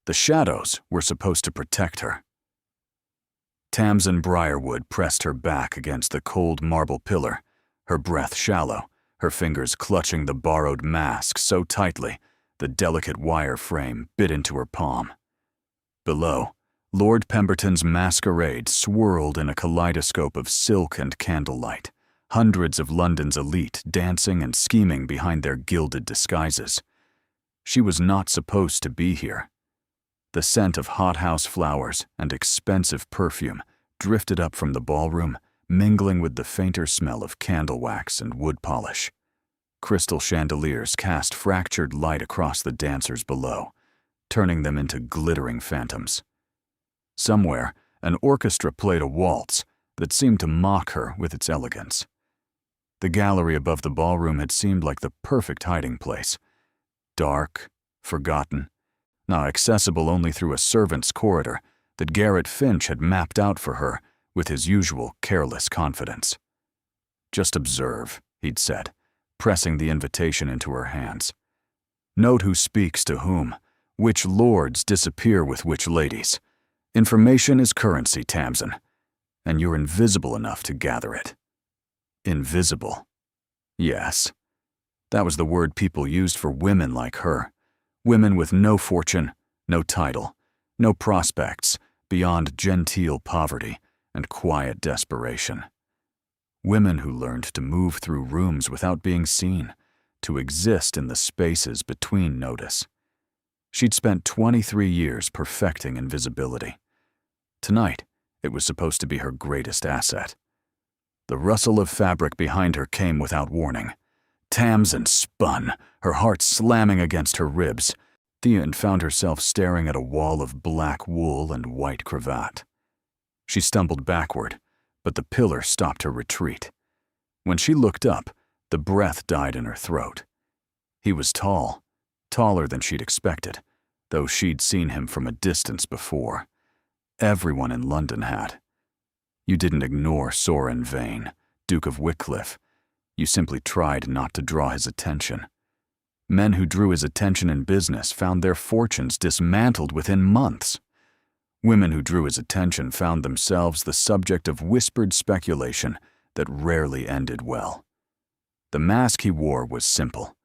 The shadows were supposed to protect her. Tamsin Briarwood pressed her back against the cold marble pillar, her breath shallow, her fingers clutching the borrowed mask so tightly the delicate wire frame bit into her palm. Below, Lord Pemberton's masquerade swirled in a kaleidoscope of silk and candlelight, hundreds of London's elite dancing and scheming behind their gilded disguises. She was not supposed to be here. The scent of hothouse flowers and expensive perfume drifted up from the ballroom, mingling with the fainter smell of candle wax and wood polish. Crystal chandeliers cast fractured light across the dancers below, turning them into glittering phantoms. Somewhere, an orchestra played a waltz that seemed to mock her with its elegance. The gallery above the ballroom had seemed like the perfect hiding place. Dark, forgotten, now accessible only through a servant's corridor that Garrett Finch had mapped out for her with his usual careless confidence. "Just observe," he'd said, pressing the invitation into her hands. "Note who speaks to whom, which lords disappear with which ladies. Information is currency, Tamsin, and you're invisible enough to gather it." Invisible. Yes. That was the word people used for women like her. Women with no fortune, no title, no prospects beyond genteel poverty and quiet desperation. Women who learned to move through rooms without being seen, to exist in the spaces between notice. She'd spent 23 years perfecting invisibility. Tonight, it was supposed to be her greatest asset. The rustle of fabric behind her came without warning. Tamsin spun, her heart slamming against her ribs, and found herself staring at a wall of black wool and white cravat. She stumbled backward, but the pillar stopped her retreat. When she looked up, the breath died in her throat. He was tall, taller than she'd expected, though she'd seen him from a distance before. Everyone in London had. You didn't ignore Soren Vane, Duke of Wycliffe. You simply tried not to draw his attention. Men who drew his attention in business found their fortunes dismantled within months. Women who drew his attention found themselves the subject of whispered speculation that rarely ended well. The mask he wore was simple,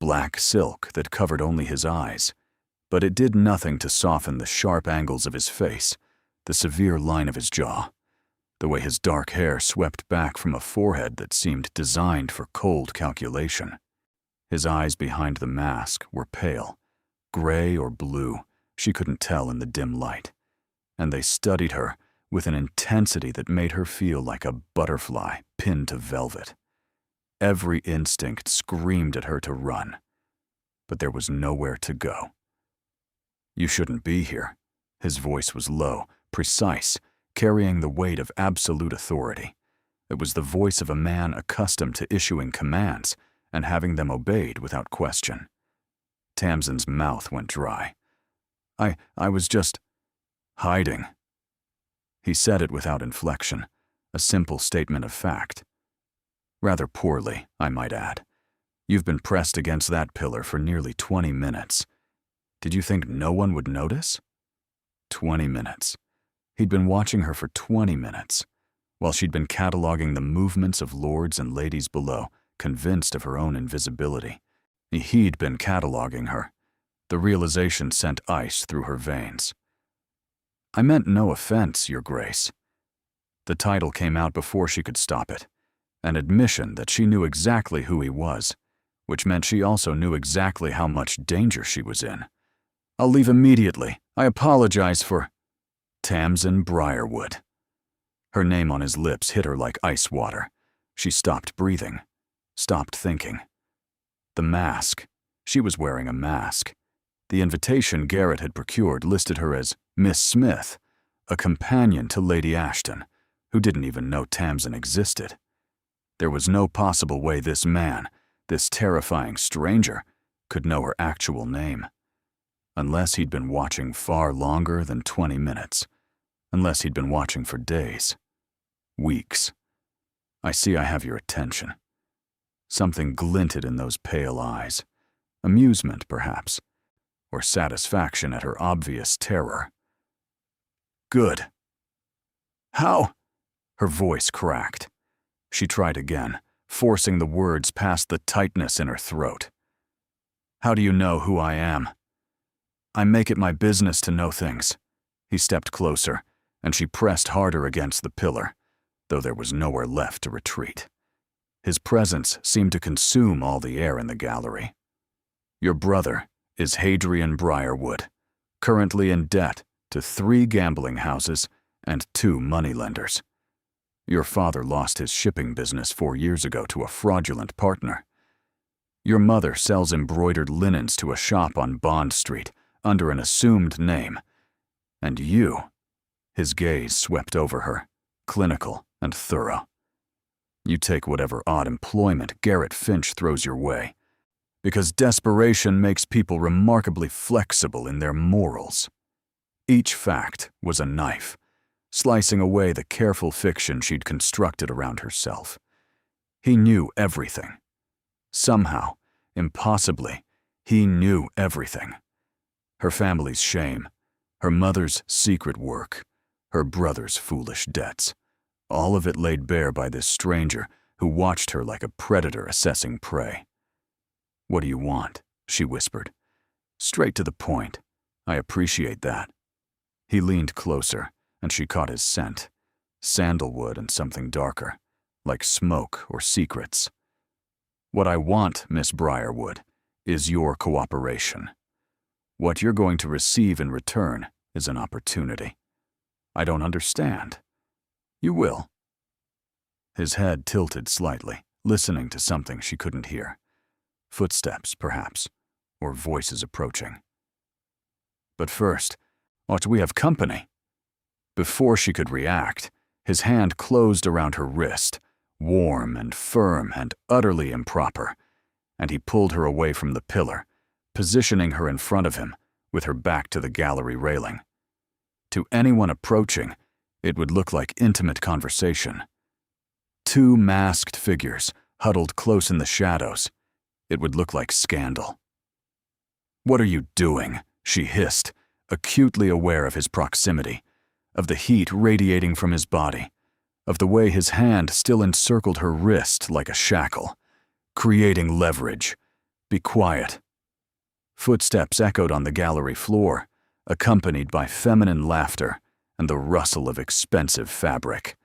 black silk that covered only his eyes, but it did nothing to soften the sharp angles of his face, the severe line of his jaw, the way his dark hair swept back from a forehead that seemed designed for cold calculation. His eyes behind the mask were pale, gray or blue, she couldn't tell in the dim light, and they studied her with an intensity that made her feel like a butterfly pinned to velvet. Every instinct screamed at her to run, but there was nowhere to go. "You shouldn't be here." His voice was low, precise, carrying the weight of absolute authority. It was the voice of a man accustomed to issuing commands and having them obeyed without question. Tamsin's mouth went dry. I was just hiding." He said it without inflection, a simple statement of fact. Rather poorly, I might add. You've been pressed against that pillar for nearly 20 minutes. Did you think no one would notice? 20 minutes. He'd been watching her for 20 minutes, while she'd been cataloging the movements of lords and ladies below, convinced of her own invisibility. He'd been cataloging her. The realization sent ice through her veins. "I meant no offense, Your Grace." The title came out before she could stop it, an admission that she knew exactly who he was, which meant she also knew exactly how much danger she was in. "I'll leave immediately. I apologize for—" Tamsin Briarwood. Her name on his lips hit her like ice water. She stopped breathing, stopped thinking. The mask. She was wearing a mask. The invitation Garrett had procured listed her as Miss Smith, a companion to Lady Ashton, who didn't even know Tamsin existed. There was no possible way this man, this terrifying stranger, could know her actual name. Unless he'd been watching far longer than 20 minutes. Unless he'd been watching for days. Weeks. "I see I have your attention." Something glinted in those pale eyes. Amusement, perhaps. or satisfaction at her obvious terror. "Good." "How?" Her voice cracked. She tried again, forcing the words past the tightness in her throat. "How do you know who I am?" "I make it my business to know things." He stepped closer, and she pressed harder against the pillar, though there was nowhere left to retreat. His presence seemed to consume all the air in the gallery. "Your brother is Hadrian Briarwood, currently in debt to 3 gambling houses and 2 moneylenders. Your father lost his shipping business 4 years ago to a fraudulent partner. Your mother sells embroidered linens to a shop on Bond Street under an assumed name. And you," his gaze swept over her, clinical and thorough, "you take whatever odd employment Garrett Finch throws your way, because desperation makes people remarkably flexible in their morals." Each fact was a knife, slicing away the careful fiction she'd constructed around herself. He knew everything. Somehow, impossibly, he knew everything. Her family's shame, her mother's secret work, her brother's foolish debts, all of it laid bare by this stranger who watched her like a predator assessing prey. "What do you want?" she whispered. "Straight to the point. I appreciate that." He leaned closer, and she caught his scent, sandalwood and something darker, like smoke or secrets. "What I want, Miss Briarwood, is your cooperation. What you're going to receive in return is an opportunity. I don't understand. You will." His head tilted slightly, listening to something she couldn't hear. Footsteps, perhaps, or voices approaching. "But first, ought we have company?" Before she could react, his hand closed around her wrist, warm and firm and utterly improper, and he pulled her away from the pillar, positioning her in front of him, with her back to the gallery railing. To anyone approaching, it would look like intimate conversation. 2 masked figures, huddled close in the shadows. It would look like scandal. "What are you doing?" she hissed, acutely aware of his proximity, of the heat radiating from his body, of the way his hand still encircled her wrist like a shackle, creating leverage. "Be quiet." Footsteps echoed on the gallery floor, accompanied by feminine laughter and the rustle of expensive fabric.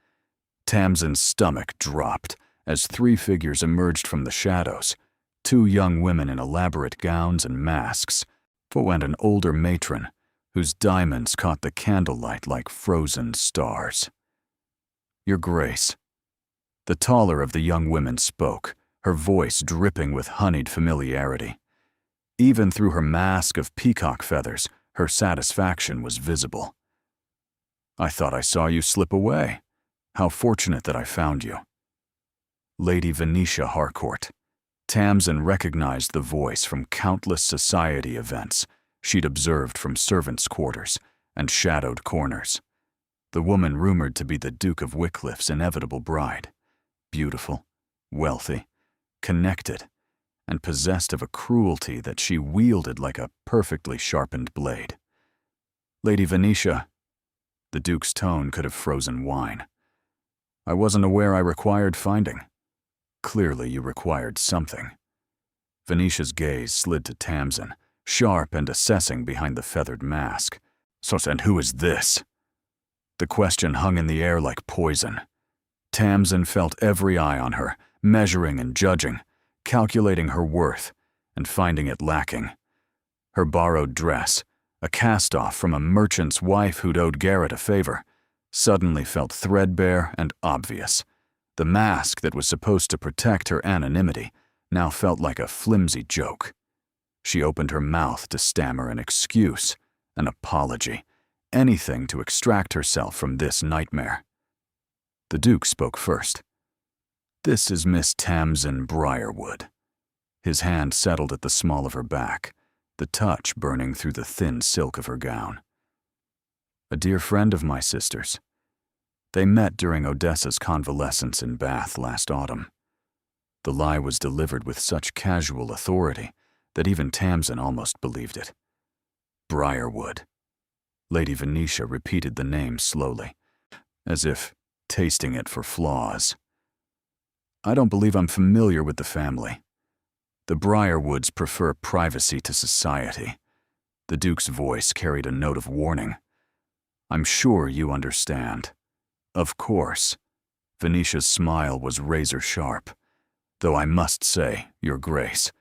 Tamsin's stomach dropped as 3 figures emerged from the shadows, 2 young women in elaborate gowns and masks, and an older matron whose diamonds caught the candlelight like frozen stars. "Your Grace." The taller of the young women spoke, her voice dripping with honeyed familiarity. Even through her mask of peacock feathers, her satisfaction was visible. "I thought I saw you slip away. How fortunate that I found you." Lady Venetia Harcourt. Tamsin recognized the voice from countless society events she'd observed from servants' quarters and shadowed corners. The woman rumored to be the Duke of Wycliffe's inevitable bride. Beautiful, wealthy, connected, and possessed of a cruelty that she wielded like a perfectly sharpened blade. "Lady Venetia." The Duke's tone could have frozen wine. "I wasn't aware I required finding." "Clearly you required something." Venetia's gaze slid to Tamsin, sharp and assessing behind the feathered mask. "And who is this?" The question hung in the air like poison. Tamsin felt every eye on her, measuring and judging, calculating her worth, and finding it lacking. Her borrowed dress, a cast-off from a merchant's wife who'd owed Garrett a favor, suddenly felt threadbare and obvious. The mask that was supposed to protect her anonymity now felt like a flimsy joke. She opened her mouth to stammer an excuse, an apology, anything to extract herself from this nightmare. The Duke spoke first. "This is Miss Tamsin Briarwood." His hand settled at the small of her back, the touch burning through the thin silk of her gown. "A dear friend of my sister's. They met during Odessa's convalescence in Bath last autumn." The lie was delivered with such casual authority that even Tamsin almost believed it. Briarwood. Lady Venetia repeated the name slowly, as if tasting it for flaws. I don't believe I'm familiar with the family. The Briarwoods prefer privacy to society. The Duke's voice carried a note of warning. I'm sure you understand. Of course. Venetia's smile was razor sharp. Though I must say, Your Grace,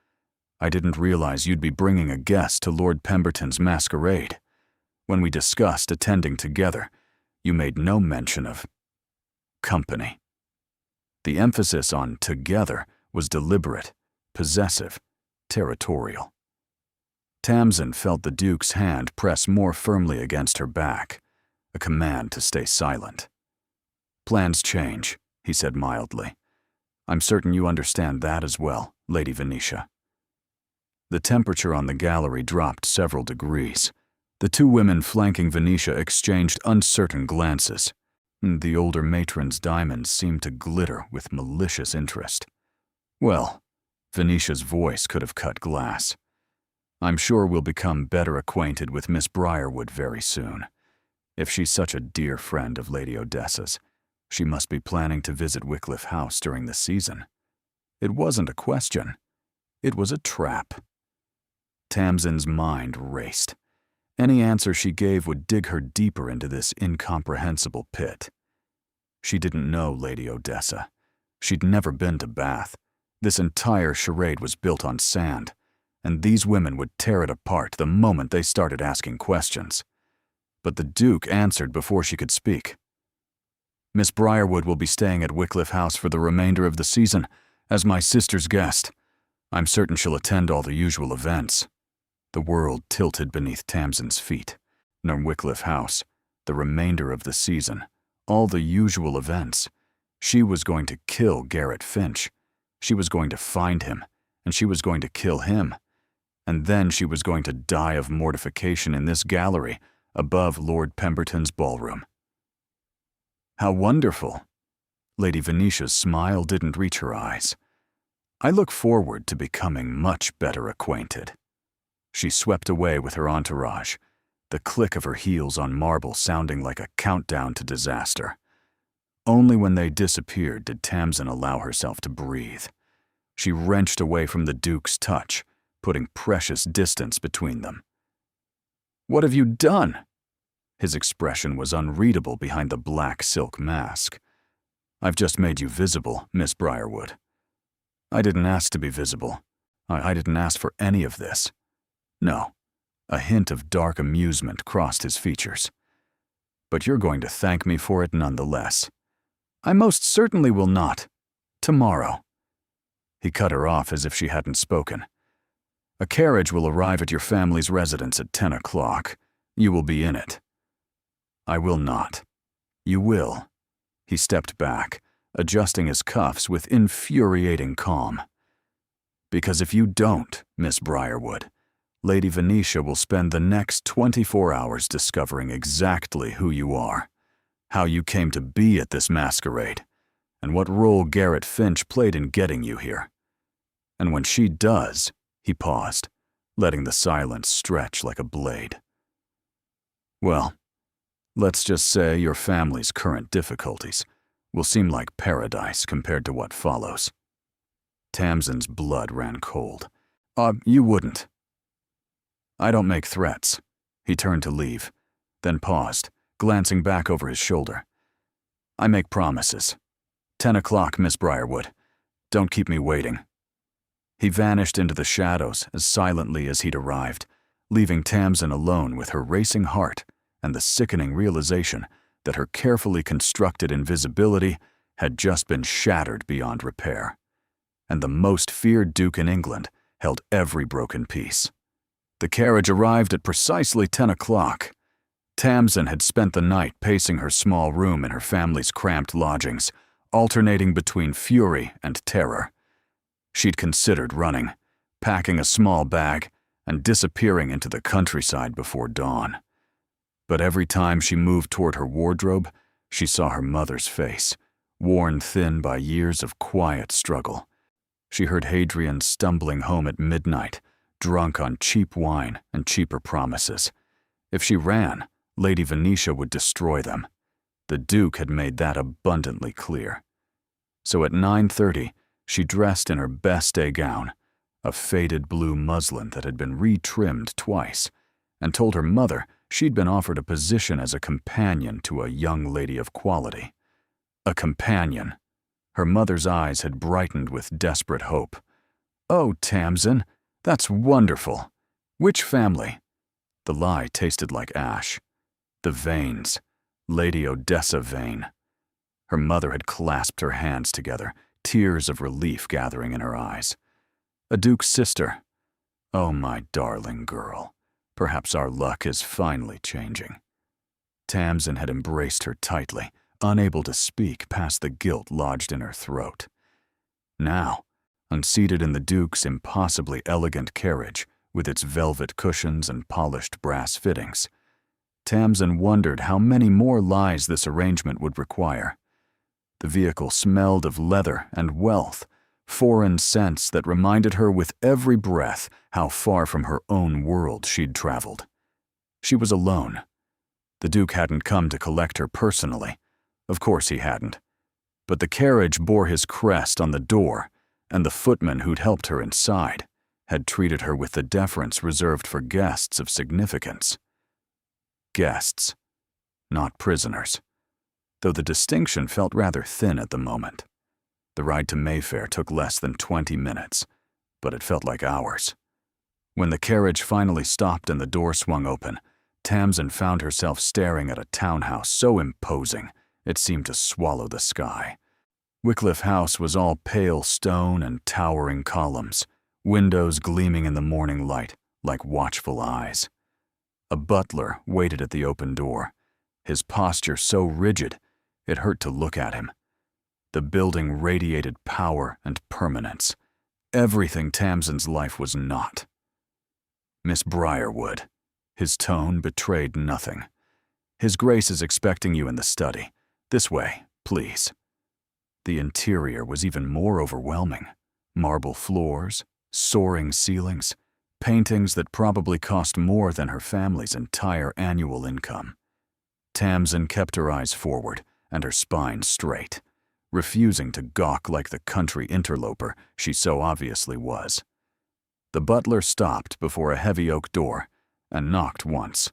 I didn't realize you'd be bringing a guest to Lord Pemberton's masquerade. When we discussed attending together, you made no mention of company. The emphasis on together was deliberate, possessive, territorial. Tamsin felt the Duke's hand press more firmly against her back, a command to stay silent. Plans change, he said mildly. I'm certain you understand that as well, Lady Venetia. The temperature on the gallery dropped several degrees. The two women flanking Venetia exchanged uncertain glances. The older matron's diamonds seemed to glitter with malicious interest. Well, Venetia's voice could have cut glass. I'm sure we'll become better acquainted with Miss Briarwood very soon. If she's such a dear friend of Lady Odessa's, she must be planning to visit Wycliffe House during the season. It wasn't a question. It was a trap. Tamsin's mind raced. Any answer she gave would dig her deeper into this incomprehensible pit. She didn't know Lady Odessa. She'd never been to Bath. This entire charade was built on sand, and these women would tear it apart the moment they started asking questions. But the Duke answered before she could speak. Miss Briarwood will be staying at Wycliffe House for the remainder of the season as my sister's guest. I'm certain she'll attend all the usual events. The world tilted beneath Tamsin's feet. Near Wycliffe House, the remainder of the season, all the usual events. She was going to kill Garrett Finch. She was going to find him, and she was going to kill him. And then she was going to die of mortification in this gallery above Lord Pemberton's ballroom. How wonderful! Lady Venetia's smile didn't reach her eyes. I look forward to becoming much better acquainted. She swept away with her entourage, the click of her heels on marble sounding like a countdown to disaster. Only when they disappeared did Tamsin allow herself to breathe. She wrenched away from the Duke's touch, putting precious distance between them. What have you done? His expression was unreadable behind the black silk mask. I've just made you visible, Miss Briarwood. I didn't ask to be visible. I didn't ask for any of this. No, a hint of dark amusement crossed his features. But you're going to thank me for it nonetheless. I most certainly will not. Tomorrow. He cut her off as if she hadn't spoken. A carriage will arrive at your family's residence at 10 o'clock. You will be in it. I will not. You will. He stepped back, adjusting his cuffs with infuriating calm. Because if you don't, Miss Briarwood, Lady Venetia will spend the next 24 hours discovering exactly who you are, how you came to be at this masquerade, and what role Garrett Finch played in getting you here. And when she does, he paused, letting the silence stretch like a blade. Well, let's just say your family's current difficulties will seem like paradise compared to what follows. Tamsin's blood ran cold. You wouldn't. I don't make threats. He turned to leave, then paused, glancing back over his shoulder. I make promises. 10 o'clock, Miss Briarwood. Don't keep me waiting. He vanished into the shadows as silently as he'd arrived, leaving Tamsin alone with her racing heart and the sickening realization that her carefully constructed invisibility had just been shattered beyond repair. And the most feared Duke in England held every broken piece. The carriage arrived at precisely 10 o'clock. Tamsin had spent the night pacing her small room in her family's cramped lodgings, alternating between fury and terror. She'd considered running, packing a small bag, and disappearing into the countryside before dawn. But every time she moved toward her wardrobe, she saw her mother's face, worn thin by years of quiet struggle. She heard Hadrian stumbling home at midnight, drunk on cheap wine and cheaper promises. If she ran, Lady Venetia would destroy them. The Duke had made that abundantly clear. So at 9:30, she dressed in her best day gown, a faded blue muslin that had been retrimmed twice, and told her mother she'd been offered a position as a companion to a young lady of quality. A companion. Her mother's eyes had brightened with desperate hope. "Oh, Tamsin, that's wonderful. Which family?" The lie tasted like ash. The Vanes. Lady Odessa Vane. Her mother had clasped her hands together, tears of relief gathering in her eyes. "A duke's sister. Oh, my darling girl. Perhaps our luck is finally changing." Tamsin had embraced her tightly, unable to speak past the guilt lodged in her throat. Now, unseated in the Duke's impossibly elegant carriage, with its velvet cushions and polished brass fittings, Tamsin wondered how many more lies this arrangement would require. The vehicle smelled of leather and wealth, foreign scents that reminded her with every breath how far from her own world she'd traveled. She was alone. The Duke hadn't come to collect her personally. Of course he hadn't. But the carriage bore his crest on the door, and the footman who'd helped her inside had treated her with the deference reserved for guests of significance. Guests, not prisoners, though the distinction felt rather thin at the moment. The ride to Mayfair took less than 20 minutes, but it felt like hours. When the carriage finally stopped and the door swung open, Tamsin found herself staring at a townhouse so imposing it seemed to swallow the sky. Wycliffe House was all pale stone and towering columns, windows gleaming in the morning light like watchful eyes. A butler waited at the open door, his posture so rigid it hurt to look at him. The building radiated power and permanence, everything Tamsin's life was not. "Miss Briarwood." His tone betrayed nothing. "His Grace is expecting you in the study. This way, please." The interior was even more overwhelming. Marble floors, soaring ceilings, paintings that probably cost more than her family's entire annual income. Tamsin kept her eyes forward and her spine straight, refusing to gawk like the country interloper she so obviously was. The butler stopped before a heavy oak door and knocked once.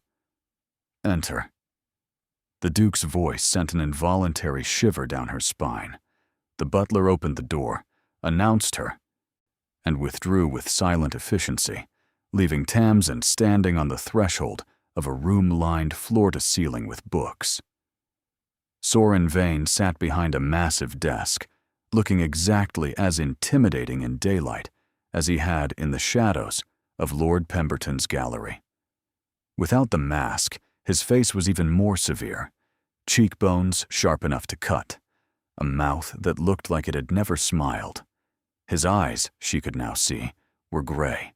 "Enter." The Duke's voice sent an involuntary shiver down her spine. The butler opened the door, announced her, and withdrew with silent efficiency, leaving Tamsin standing on the threshold of a room lined floor to ceiling with books. Soren Vane sat behind a massive desk, looking exactly as intimidating in daylight as he had in the shadows of Lord Pemberton's gallery. Without the mask, his face was even more severe, cheekbones sharp enough to cut, a mouth that looked like it had never smiled. His eyes, she could now see, were gray.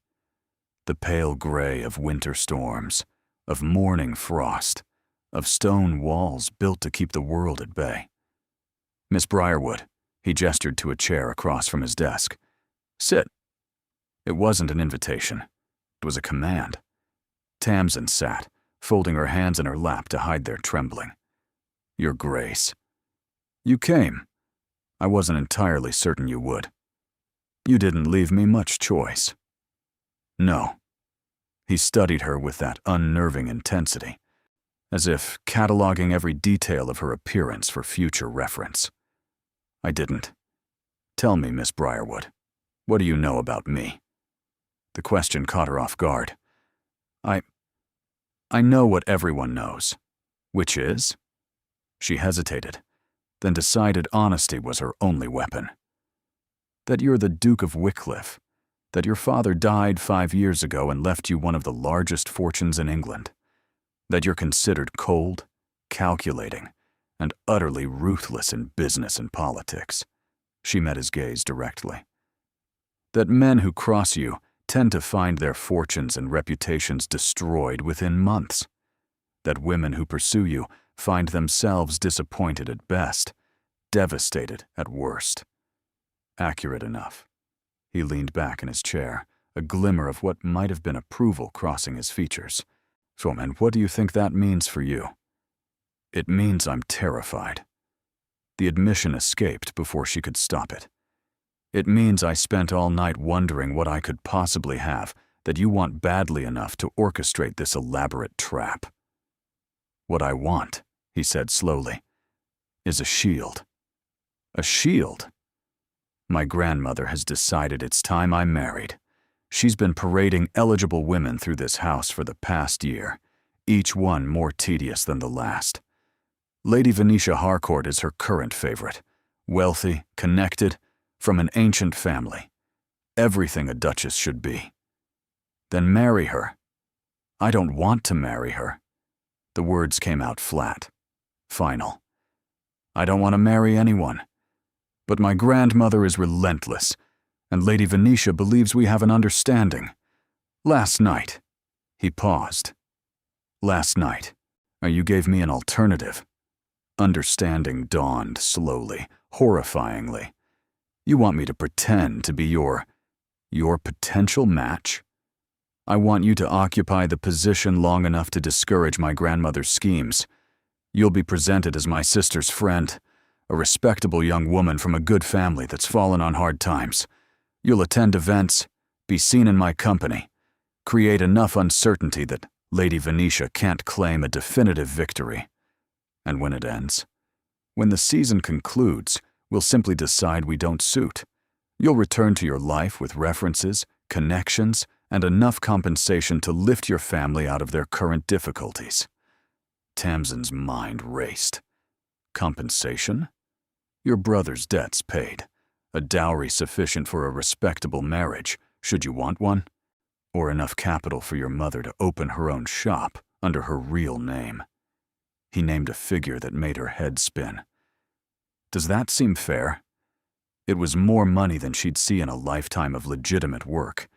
The pale gray of winter storms, of morning frost, of stone walls built to keep the world at bay. "Miss Briarwood," he gestured to a chair across from his desk. "Sit." It wasn't an invitation. It was a command. Tamsin sat, folding her hands in her lap to hide their trembling. "Your Grace." "You came. I wasn't entirely certain you would. You didn't leave me much choice." "No." He studied her with that unnerving intensity, as if cataloging every detail of her appearance for future reference. "I didn't. Tell me, Miss Briarwood, what do you know about me?" The question caught her off guard. I know what everyone knows." "Which is?" She hesitated, then decided honesty was her only weapon. "That you're the Duke of Wycliffe, that your father died 5 years ago and left you one of the largest fortunes in England, that you're considered cold, calculating, and utterly ruthless in business and politics." She met his gaze directly. "That men who cross you tend to find their fortunes and reputations destroyed within months. That women who pursue you find themselves disappointed at best, devastated at worst." Accurate enough. He leaned back in his chair, a glimmer of what might have been approval crossing his features. "So, and what do you think that means for you?" "It means I'm terrified." The admission escaped before she could stop it. "It means I spent all night wondering what I could possibly have that you want badly enough to orchestrate this elaborate trap." "What I want," he said slowly, "is a shield." "A shield?" "My grandmother has decided it's time I married. She's been parading eligible women through this house for the past year, each one more tedious than the last. Lady Venetia Harcourt is her current favorite. Wealthy, connected, from an ancient family. Everything a duchess should be. Then marry her." "I don't want to marry her." The words came out flat, final. "I don't want to marry anyone. But my grandmother is relentless, and Lady Venetia believes we have an understanding. Last night," he paused. "Last night, you gave me an alternative." Understanding dawned slowly, horrifyingly. "You want me to pretend to be your potential match? I want you to occupy the position long enough to discourage my grandmother's schemes. You'll be presented as my sister's friend, a respectable young woman from a good family that's fallen on hard times. You'll attend events, be seen in my company, create enough uncertainty that Lady Venetia can't claim a definitive victory. And when it ends, when the season concludes, we'll simply decide we don't suit. You'll return to your life with references, connections, and enough compensation to lift your family out of their current difficulties." Tamsin's mind raced. "Compensation? Your brother's debts paid. A dowry sufficient for a respectable marriage, should you want one? Or enough capital for your mother to open her own shop under her real name." He named a figure that made her head spin. "Does that seem fair?" It was more money than she'd see in a lifetime of legitimate work.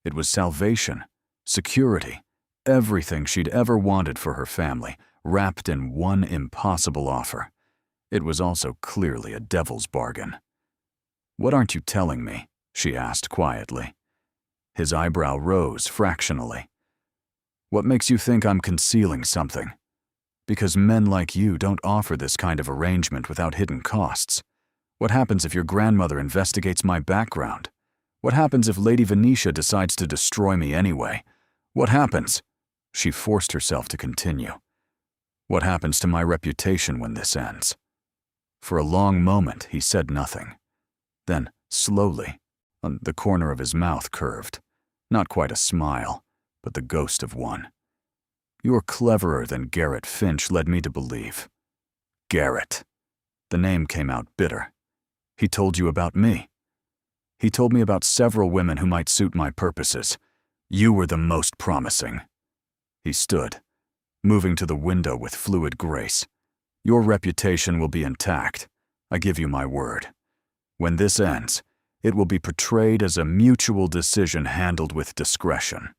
It was salvation, security, everything she'd ever wanted for her family, wrapped in one impossible offer. It was also clearly a devil's bargain. "What aren't you telling me?" she asked quietly. His eyebrow rose fractionally. "What makes you think I'm concealing something? Because men like you don't offer this kind of arrangement without hidden costs. What happens if your grandmother investigates my background? What happens if Lady Venetia decides to destroy me anyway? What happens?" She forced herself to continue. "What happens to my reputation when this ends?" For a long moment, he said nothing. Then, slowly, the corner of his mouth curved. Not quite a smile, but the ghost of one. "You're cleverer than Garrett Finch led me to believe." "Garrett." The name came out bitter. "He told you about me." "He told me about several women who might suit my purposes. You were the most promising." He stood, moving to the window with fluid grace. "Your reputation will be intact. I give you my word. When this ends, it will be portrayed as a mutual decision handled with discretion."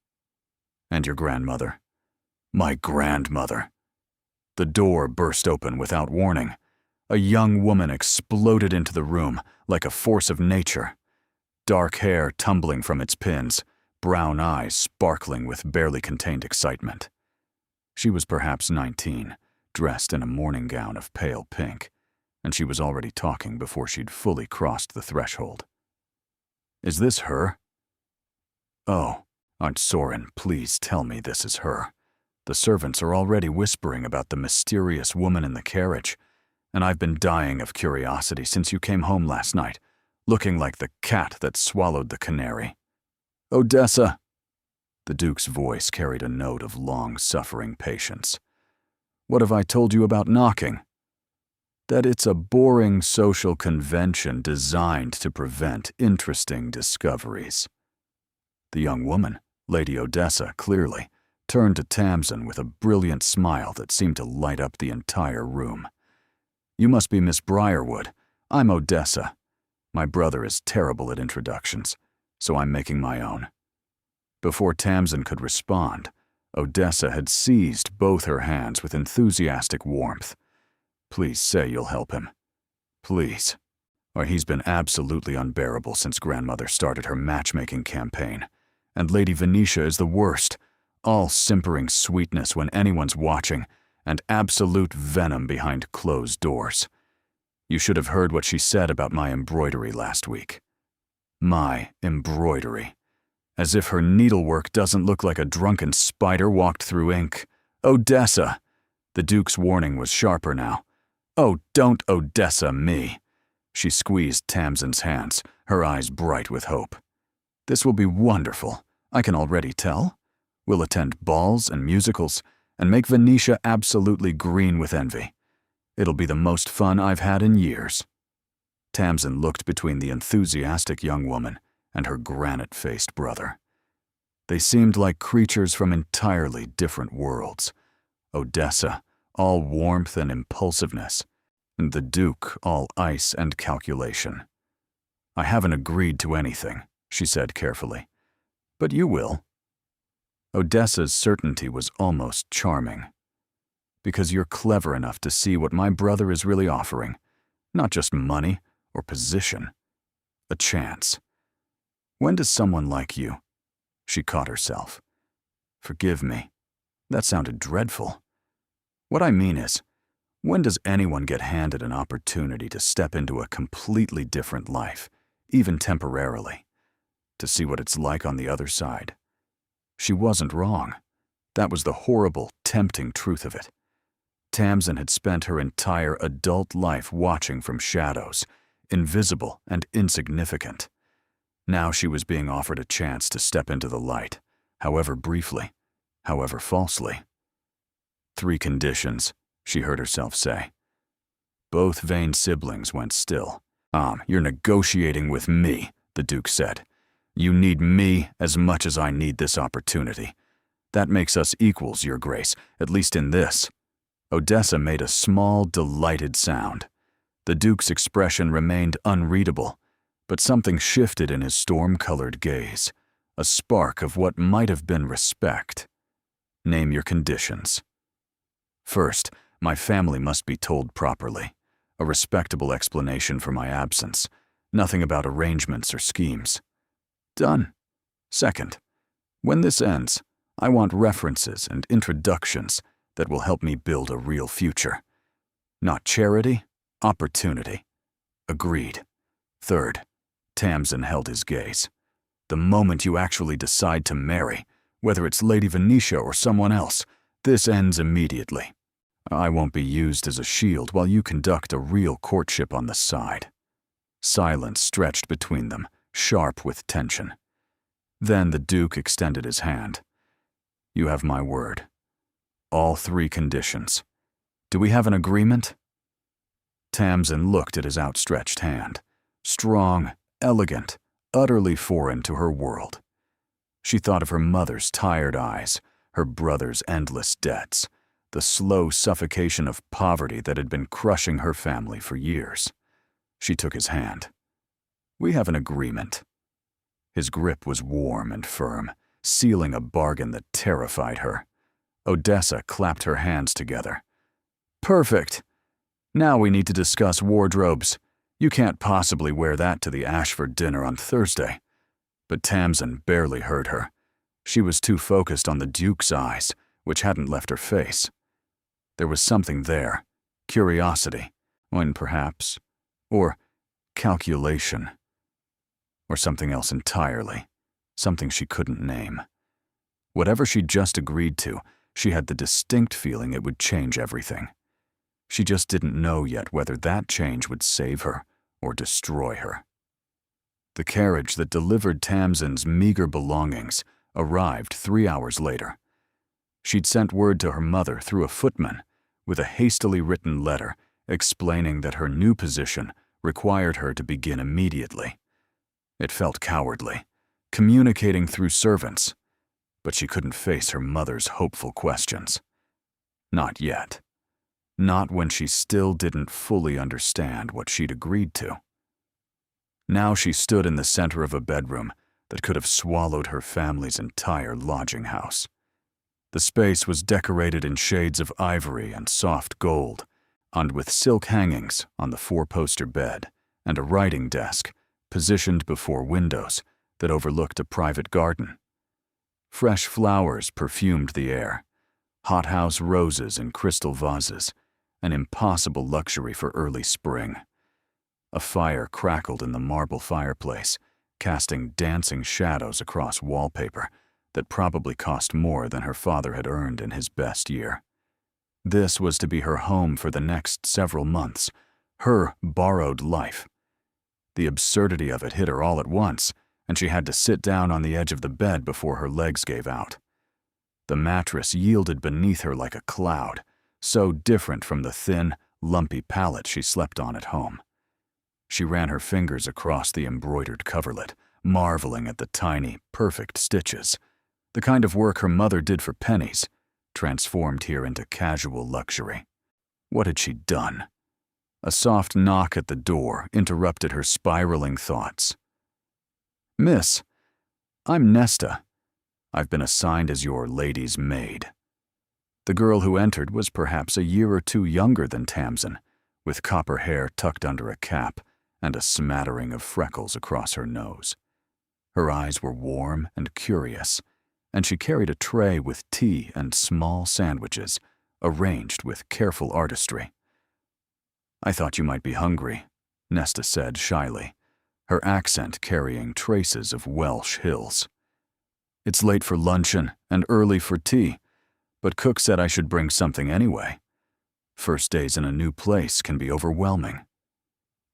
"And your grandmother?" "My grandmother." The door burst open without warning. A young woman exploded into the room like a force of nature. Dark hair tumbling from its pins, brown eyes sparkling with barely contained excitement. She was perhaps 19, dressed in a morning gown of pale pink, and she was already talking before she'd fully crossed the threshold. "Is this her?" "Oh, Aunt Soren, please tell me this is her. The servants are already whispering about the mysterious woman in the carriage, and I've been dying of curiosity since you came home last night, looking like the cat that swallowed the canary." "Odessa!" The Duke's voice carried a note of long-suffering patience. "What have I told you about knocking?" "That it's a boring social convention designed to prevent interesting discoveries." The young woman, Lady Odessa, clearly, turned to Tamsin with a brilliant smile that seemed to light up the entire room. "You must be Miss Briarwood. I'm Odessa. My brother is terrible at introductions, so I'm making my own." Before Tamsin could respond, Odessa had seized both her hands with enthusiastic warmth. "Please say you'll help him. Please. Or he's been absolutely unbearable since grandmother started her matchmaking campaign. and Lady Venetia is the worst, all simpering sweetness when anyone's watching, and absolute venom behind closed doors. You should have heard what she said about my embroidery last week. My embroidery. As if her needlework doesn't look like a drunken spider walked through ink. Odessa! The Duke's warning was sharper now. Oh, don't Odessa me. She squeezed Tamsin's hands, her eyes bright with hope. This will be wonderful, I can already tell. We'll attend balls and musicals, and make Venetia absolutely green with envy. It'll be the most fun I've had in years. Tamsin looked between the enthusiastic young woman and her granite-faced brother. They seemed like creatures from entirely different worlds. Odessa, all warmth and impulsiveness, and the Duke, all ice and calculation. I haven't agreed to anything, she said carefully. But you will. Odessa's certainty was almost charming. Because you're clever enough to see what my brother is really offering. Not just money or position. A chance. When does someone like you? She caught herself. Forgive me. That sounded dreadful. What I mean is, when does anyone get handed an opportunity to step into a completely different life, even temporarily, to see what it's like on the other side? She wasn't wrong. That was the horrible, tempting truth of it. Tamsin had spent her entire adult life watching from shadows, invisible and insignificant. Now she was being offered a chance to step into the light, however briefly, however falsely. 3 conditions, she heard herself say. Both Vane siblings went still. You're negotiating with me, the Duke said. You need me as much as I need this opportunity. That makes us equals, Your Grace, at least in this. Odessa made a small, delighted sound. The Duke's expression remained unreadable, but something shifted in his storm-colored gaze, a spark of what might have been respect. Name your conditions. First, my family must be told properly. A respectable explanation for my absence. Nothing about arrangements or schemes. Done. Second, when this ends, I want references and introductions that will help me build a real future. Not charity, opportunity. Agreed. Third, Tamsin held his gaze. The moment you actually decide to marry, whether it's Lady Venetia or someone else, this ends immediately. I won't be used as a shield while you conduct a real courtship on the side. Silence stretched between them, sharp with tension. Then the Duke extended his hand. You have my word. All 3 conditions. Do we have an agreement? Tamsin looked at his outstretched hand. Strong, elegant, utterly foreign to her world. She thought of her mother's tired eyes, her brother's endless debts, the slow suffocation of poverty that had been crushing her family for years. She took his hand. We have an agreement. His grip was warm and firm, sealing a bargain that terrified her. Odessa clapped her hands together. Perfect. Now we need to discuss wardrobes. You can't possibly wear that to the Ashford dinner on Thursday. But Tamsin barely heard her. She was too focused on the Duke's eyes, which hadn't left her face. There was something there. Curiosity, perhaps, or calculation. Or something else entirely. Something she couldn't name. Whatever she'd just agreed to, she had the distinct feeling it would change everything. She just didn't know yet whether that change would save her or destroy her. The carriage that delivered Tamsin's meager belongings arrived 3 hours later. She'd sent word to her mother through a footman with a hastily written letter explaining that her new position required her to begin immediately. It felt cowardly, communicating through servants, but she couldn't face her mother's hopeful questions. Not yet. Not when she still didn't fully understand what she'd agreed to. Now she stood in the center of a bedroom that could have swallowed her family's entire lodging house. The space was decorated in shades of ivory and soft gold, and with silk hangings on the 4-poster bed and a writing desk positioned before windows that overlooked a private garden. Fresh flowers perfumed the air. Hothouse roses in crystal vases, an impossible luxury for early spring. A fire crackled in the marble fireplace, casting dancing shadows across wallpaper that probably cost more than her father had earned in his best year. This was to be her home for the next several months, her borrowed life. The absurdity of it hit her all at once, and she had to sit down on the edge of the bed before her legs gave out. The mattress yielded beneath her like a cloud, so different from the thin, lumpy pallet she slept on at home. She ran her fingers across the embroidered coverlet, marveling at the tiny, perfect stitches, the kind of work her mother did for pennies, transformed here into casual luxury. What had she done? A soft knock at the door interrupted her spiraling thoughts. "Miss, I'm Nesta. I've been assigned as your lady's maid." The girl who entered was perhaps a year or two younger than Tamsin, with copper hair tucked under a cap and a smattering of freckles across her nose. Her eyes were warm and curious, and she carried a tray with tea and small sandwiches, arranged with careful artistry. "I thought you might be hungry," Nesta said shyly, her accent carrying traces of Welsh hills. "It's late for luncheon and early for tea, but Cook said I should bring something anyway. First days in a new place can be overwhelming."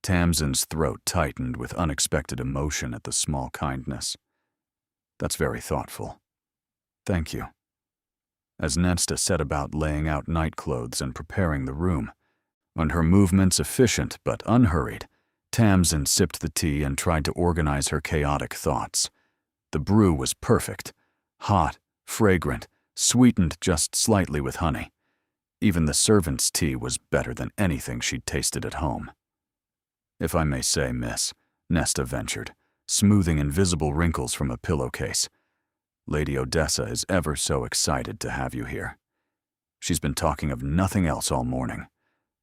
Tamsin's throat tightened with unexpected emotion at the small kindness. "That's very thoughtful. Thank you." As Nesta set about laying out nightclothes and preparing the room, on her movements efficient but unhurried, Tamsin sipped the tea and tried to organize her chaotic thoughts. The brew was perfect, hot, fragrant, sweetened just slightly with honey. Even the servant's tea was better than anything she'd tasted at home. "If I may say, miss," Nesta ventured, smoothing invisible wrinkles from a pillowcase, "Lady Odessa is ever so excited to have you here. She's been talking of nothing else all morning.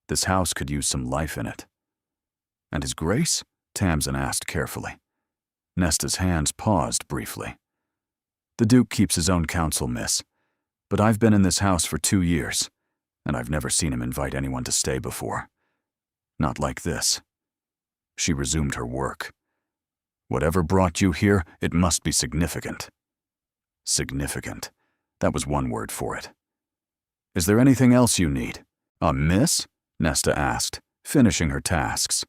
This house could use some life in it." "And His Grace?" Tamsin asked carefully. Nesta's hands paused briefly. "The Duke keeps his own counsel, miss, but I've been in this house for 2 years, and I've never seen him invite anyone to stay before. Not like this." She resumed her work. "Whatever brought you here, it must be significant." Significant. That was one word for it. "Is there anything else you need?" "Miss?" Nesta asked, finishing her tasks.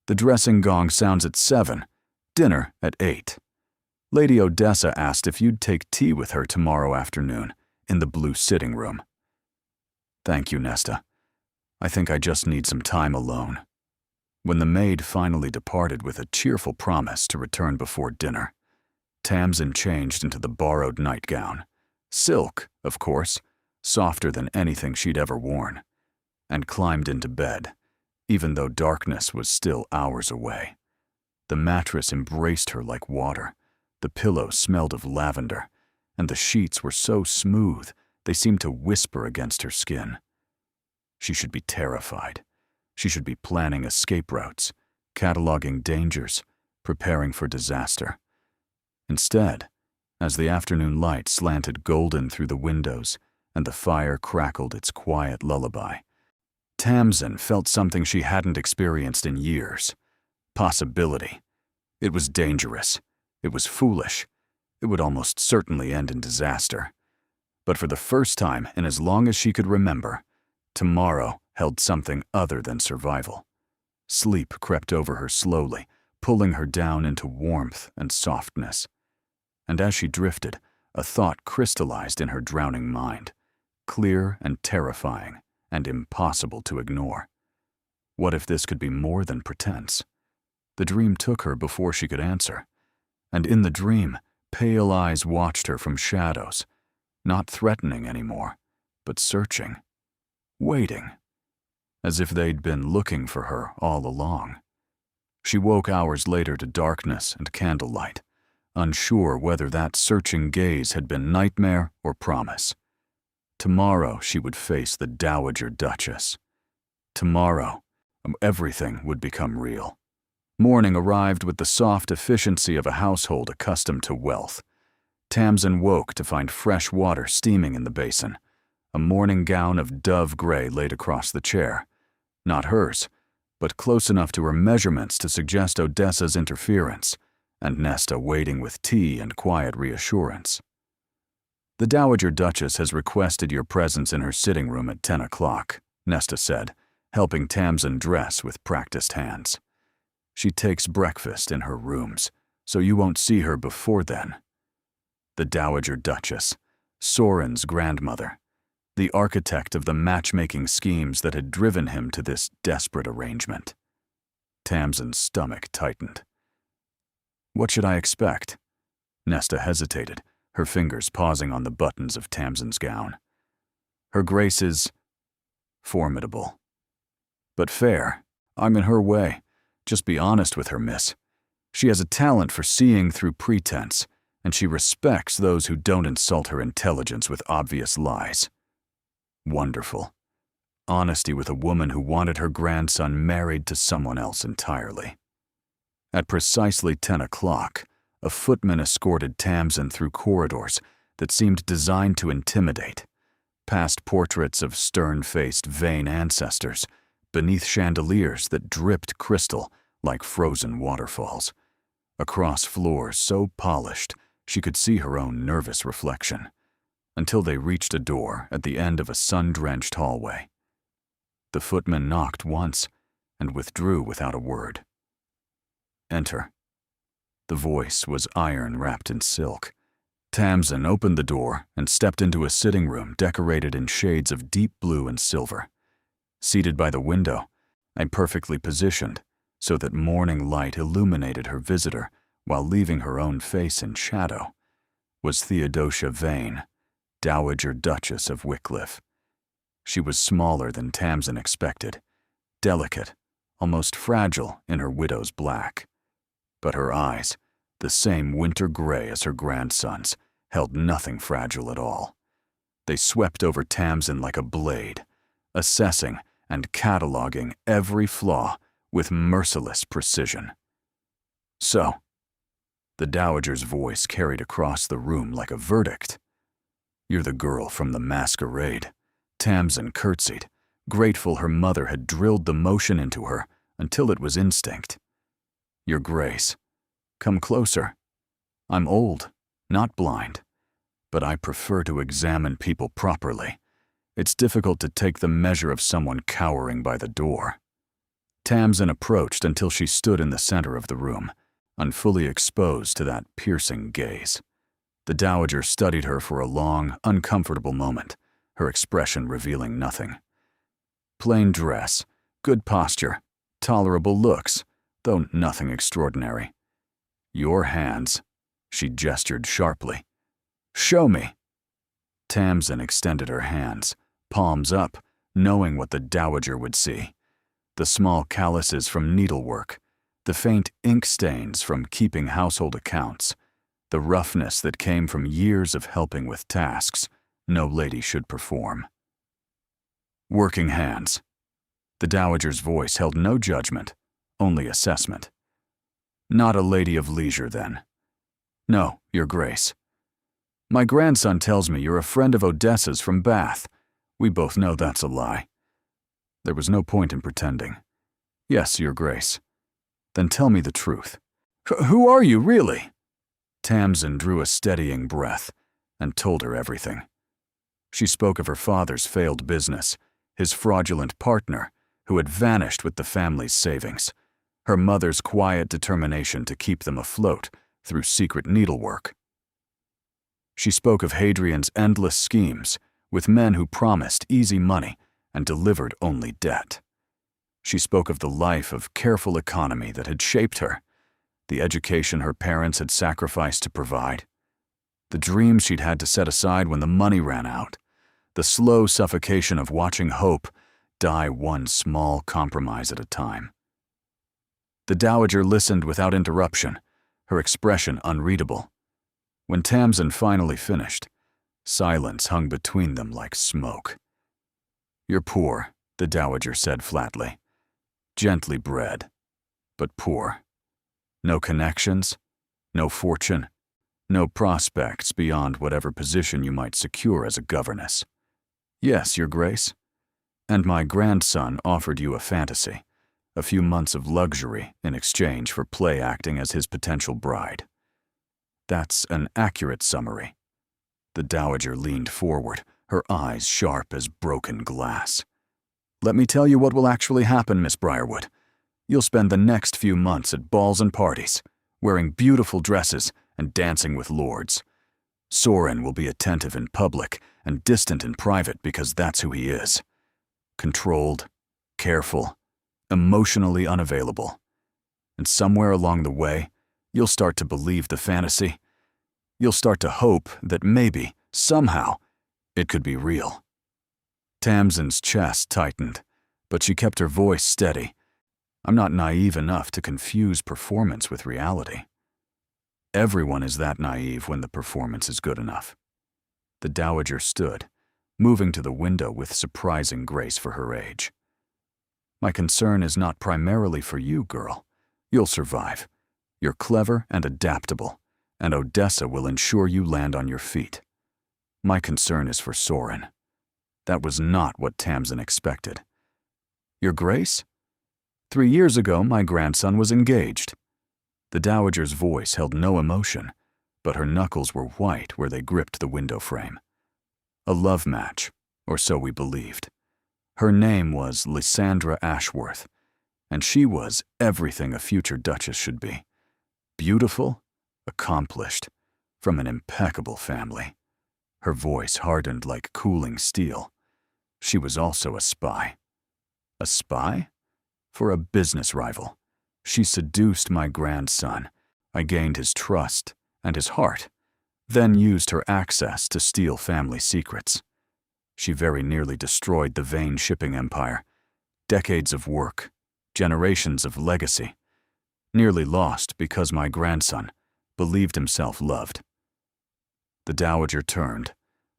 "The dressing gong sounds at 7, dinner at 8. Lady Odessa asked if you'd take tea with her tomorrow afternoon in the blue sitting room." "Thank you, Nesta. I think I just need some time alone." When the maid finally departed with a cheerful promise to return before dinner, Tamsin changed into the borrowed nightgown. Silk, of course, softer than anything she'd ever worn, and climbed into bed, even though darkness was still hours away. The mattress embraced her like water, the pillow smelled of lavender, and the sheets were so smooth they seemed to whisper against her skin. She should be terrified. She should be planning escape routes, cataloging dangers, preparing for disaster. Instead, as the afternoon light slanted golden through the windows and the fire crackled its quiet lullaby, Tamsin felt something she hadn't experienced in years. Possibility. It was dangerous. It was foolish. It would almost certainly end in disaster. But for the first time in as long as she could remember, tomorrow held something other than survival. Sleep crept over her slowly, pulling her down into warmth and softness. And as she drifted, a thought crystallized in her drowning mind, clear and terrifying and impossible to ignore. What if this could be more than pretense? The dream took her before she could answer, and in the dream, pale eyes watched her from shadows, not threatening anymore, but searching, waiting, as if they'd been looking for her all along. She woke hours later to darkness and candlelight, unsure whether that searching gaze had been nightmare or promise. Tomorrow she would face the Dowager Duchess. Tomorrow, everything would become real. Morning arrived with the soft efficiency of a household accustomed to wealth. Tamsin woke to find fresh water steaming in the basin. A morning gown of dove gray laid across the chair. Not hers, but close enough to her measurements to suggest Odessa's interference, and Nesta waiting with tea and quiet reassurance. "The Dowager Duchess has requested your presence in her sitting room at 10 o'clock, Nesta said, helping Tamsin dress with practiced hands. "She takes breakfast in her rooms, so you won't see her before then." The Dowager Duchess, Soren's grandmother, the architect of the matchmaking schemes that had driven him to this desperate arrangement. Tamsin's stomach tightened. "What should I expect?" Nesta hesitated, her fingers pausing on the buttons of Tamsin's gown. "Her Grace is formidable. But fair. I'm in her way. Just be honest with her, miss. She has a talent for seeing through pretense, and she respects those who don't insult her intelligence with obvious lies." Wonderful. Honesty with a woman who wanted her grandson married to someone else entirely. At precisely 10 o'clock, a footman escorted Tamsin through corridors that seemed designed to intimidate, past portraits of stern-faced, vain ancestors, beneath chandeliers that dripped crystal like frozen waterfalls, across floors so polished she could see her own nervous reflection, until they reached a door at the end of a sun-drenched hallway. The footman knocked once and withdrew without a word. "Enter." The voice was iron wrapped in silk. Tamsin opened the door and stepped into a sitting room decorated in shades of deep blue and silver. Seated by the window, and perfectly positioned so that morning light illuminated her visitor while leaving her own face in shadow, was Theodosia Vane, Dowager Duchess of Wycliffe. She was smaller than Tamsin expected, delicate, almost fragile in her widow's black. But her eyes, the same winter gray as her grandson's, held nothing fragile at all. They swept over Tamsin like a blade, assessing and cataloging every flaw with merciless precision. "So," the dowager's voice carried across the room like a verdict. "You're the girl from the masquerade." Tamsin curtsied, grateful her mother had drilled the motion into her until it was instinct. "Your Grace, come closer. I'm old, not blind, but I prefer to examine people properly. It's difficult to take the measure of someone cowering by the door." Tamsin approached until she stood in the center of the room, unfully exposed to that piercing gaze. The dowager studied her for a long, uncomfortable moment, her expression revealing nothing. Plain dress, good posture, tolerable looks, though nothing extraordinary. "Your hands," she gestured sharply. "Show me." Tamsin extended her hands, palms up, knowing what the dowager would see. The small calluses from needlework, the faint ink stains from keeping household accounts, the roughness that came from years of helping with tasks no lady should perform. "Working hands." The dowager's voice held no judgment, only assessment. "Not a lady of leisure, then?" "No, Your Grace." "My grandson tells me you're a friend of Odessa's from Bath. We both know that's a lie." There was no point in pretending. "Yes, Your Grace." "Then tell me the truth." "Who are you, really?" Tamsin drew a steadying breath and told her everything. She spoke of her father's failed business, his fraudulent partner, who had vanished with the family's savings, her mother's quiet determination to keep them afloat through secret needlework. She spoke of Hadrian's endless schemes with men who promised easy money and delivered only debt. She spoke of the life of careful economy that had shaped her, the education her parents had sacrificed to provide, the dreams she'd had to set aside when the money ran out, the slow suffocation of watching hope die one small compromise at a time. The dowager listened without interruption, her expression unreadable. When Tamsin finally finished, silence hung between them like smoke. "You're poor," the dowager said flatly. "Gently bred, but poor. No connections, no fortune, No prospects beyond whatever position you might secure as a governess. Yes, Your Grace. And my grandson offered you a fantasy, a few months of luxury in exchange for play acting as his potential bride. That's an accurate summary. The Dowager leaned forward, her eyes sharp as broken glass. Let me tell you what will actually happen, Miss Briarwood. You'll spend the next few months at balls and parties, wearing beautiful dresses and dancing with lords. Soren will be attentive in public and distant in private because that's who he is. Controlled, careful, emotionally unavailable. And somewhere along the way, you'll start to believe the fantasy. You'll start to hope that maybe, somehow, it could be real. Tamsin's chest tightened, but she kept her voice steady. I'm not naive enough to confuse performance with reality. Everyone is that naive when the performance is good enough. The Dowager stood, moving to the window with surprising grace for her age. My concern is not primarily for you, girl. You'll survive. You're clever and adaptable, and Odessa will ensure you land on your feet. My concern is for Soren. That was not what Tamsin expected. Your Grace? 3 years ago, my grandson was engaged. The Dowager's voice held no emotion, but her knuckles were white where they gripped the window frame. A love match, or so we believed. Her name was Lysandra Ashworth, and she was everything a future duchess should be. Beautiful, accomplished, from an impeccable family. Her voice hardened like cooling steel. She was also a spy. A spy? For a business rival. She seduced my grandson. I gained his trust and his heart, then used her access to steal family secrets. She very nearly destroyed the Vane shipping empire. Decades of work, generations of legacy, nearly lost because my grandson believed himself loved. The Dowager turned,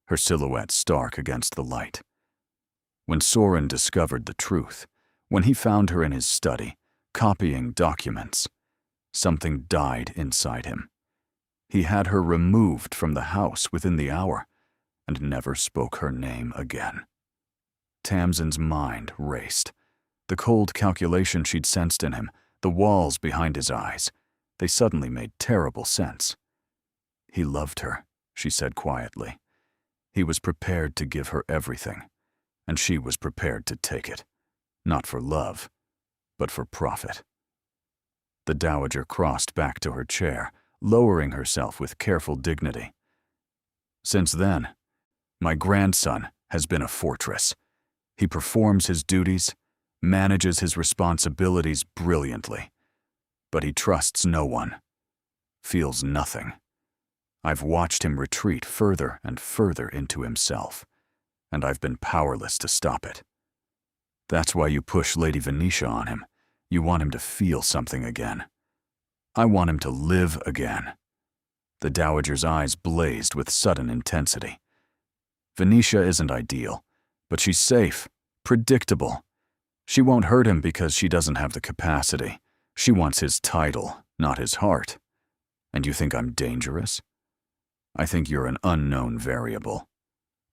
her silhouette stark against the light. When Soren discovered the truth, when he found her in his study, copying documents, something died inside him. He had her removed from the house within the hour and never spoke her name again. Tamsin's mind raced. The cold calculation she'd sensed in him, the walls behind his eyes, they suddenly made terrible sense. He loved her, she said quietly. He was prepared to give her everything, and she was prepared to take it, not for love, but for profit. The Dowager crossed back to her chair, lowering herself with careful dignity. Since then, my grandson has been a fortress. He performs his duties, manages his responsibilities brilliantly, but he trusts no one, feels nothing. I've watched him retreat further and further into himself, and I've been powerless to stop it. That's why you push Lady Venetia on him. You want him to feel something again. I want him to live again. The Dowager's eyes blazed with sudden intensity. Venetia isn't ideal, but she's safe, predictable. She won't hurt him because she doesn't have the capacity. She wants his title, not his heart. And you think I'm dangerous? I think you're an unknown variable.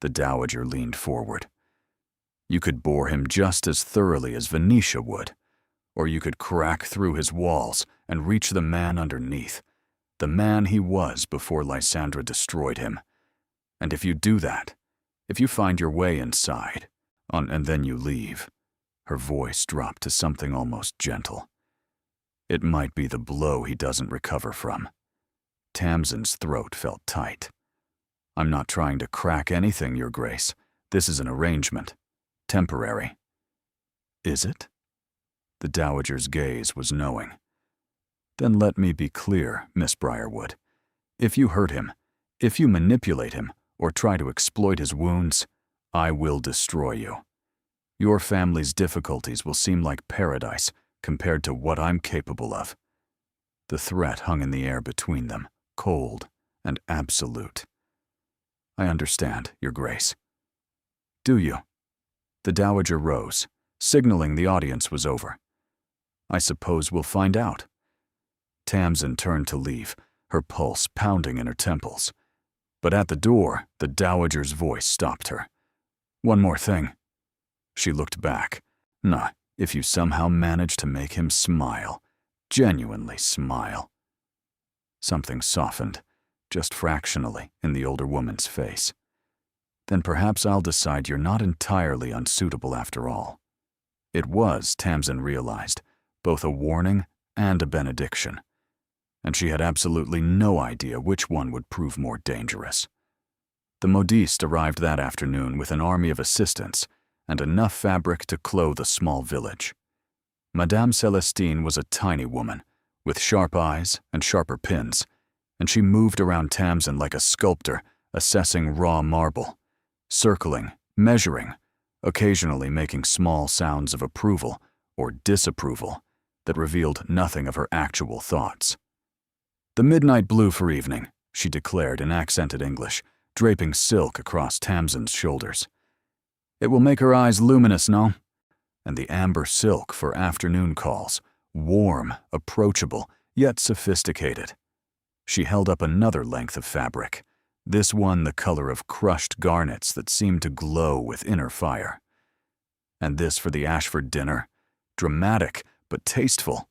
The Dowager leaned forward. You could bore him just as thoroughly as Venetia would, or you could crack through his walls and reach the man underneath, the man he was before Lysandra destroyed him. And if you do that, if you find your way inside, and then you leave, her voice dropped to something almost gentle. It might be the blow he doesn't recover from. Tamsin's throat felt tight. I'm not trying to crack anything, Your Grace. This is an arrangement. Temporary. Is it? The Dowager's gaze was knowing. Then let me be clear, Miss Briarwood. If you hurt him, if you manipulate him, or try to exploit his wounds, I will destroy you. Your family's difficulties will seem like paradise compared to what I'm capable of. The threat hung in the air between them, cold and absolute. I understand, Your Grace. Do you? The Dowager rose, signaling the audience was over. I suppose we'll find out. Tamsin turned to leave, her pulse pounding in her temples. But at the door, the dowager's voice stopped her. "One more thing." She looked back. "Nah, if you somehow manage to make him smile, genuinely smile." Something softened, just fractionally, in the older woman's face. "Then perhaps I'll decide you're not entirely unsuitable after all." It was, Tamsin realized, both a warning and a benediction, and she had absolutely no idea which one would prove more dangerous. The modiste arrived that afternoon with an army of assistants and enough fabric to clothe a small village. Madame Celestine was a tiny woman, with sharp eyes and sharper pins, and she moved around Tamsin like a sculptor assessing raw marble, circling, measuring, occasionally making small sounds of approval or disapproval that revealed nothing of her actual thoughts. "The midnight blue for evening," she declared in accented English, draping silk across Tamsin's shoulders. "It will make her eyes luminous, no? And the amber silk for afternoon calls, warm, approachable, yet sophisticated." She held up another length of fabric, this one the color of crushed garnets that seemed to glow with inner fire. "And this for the Ashford dinner, dramatic but tasteful."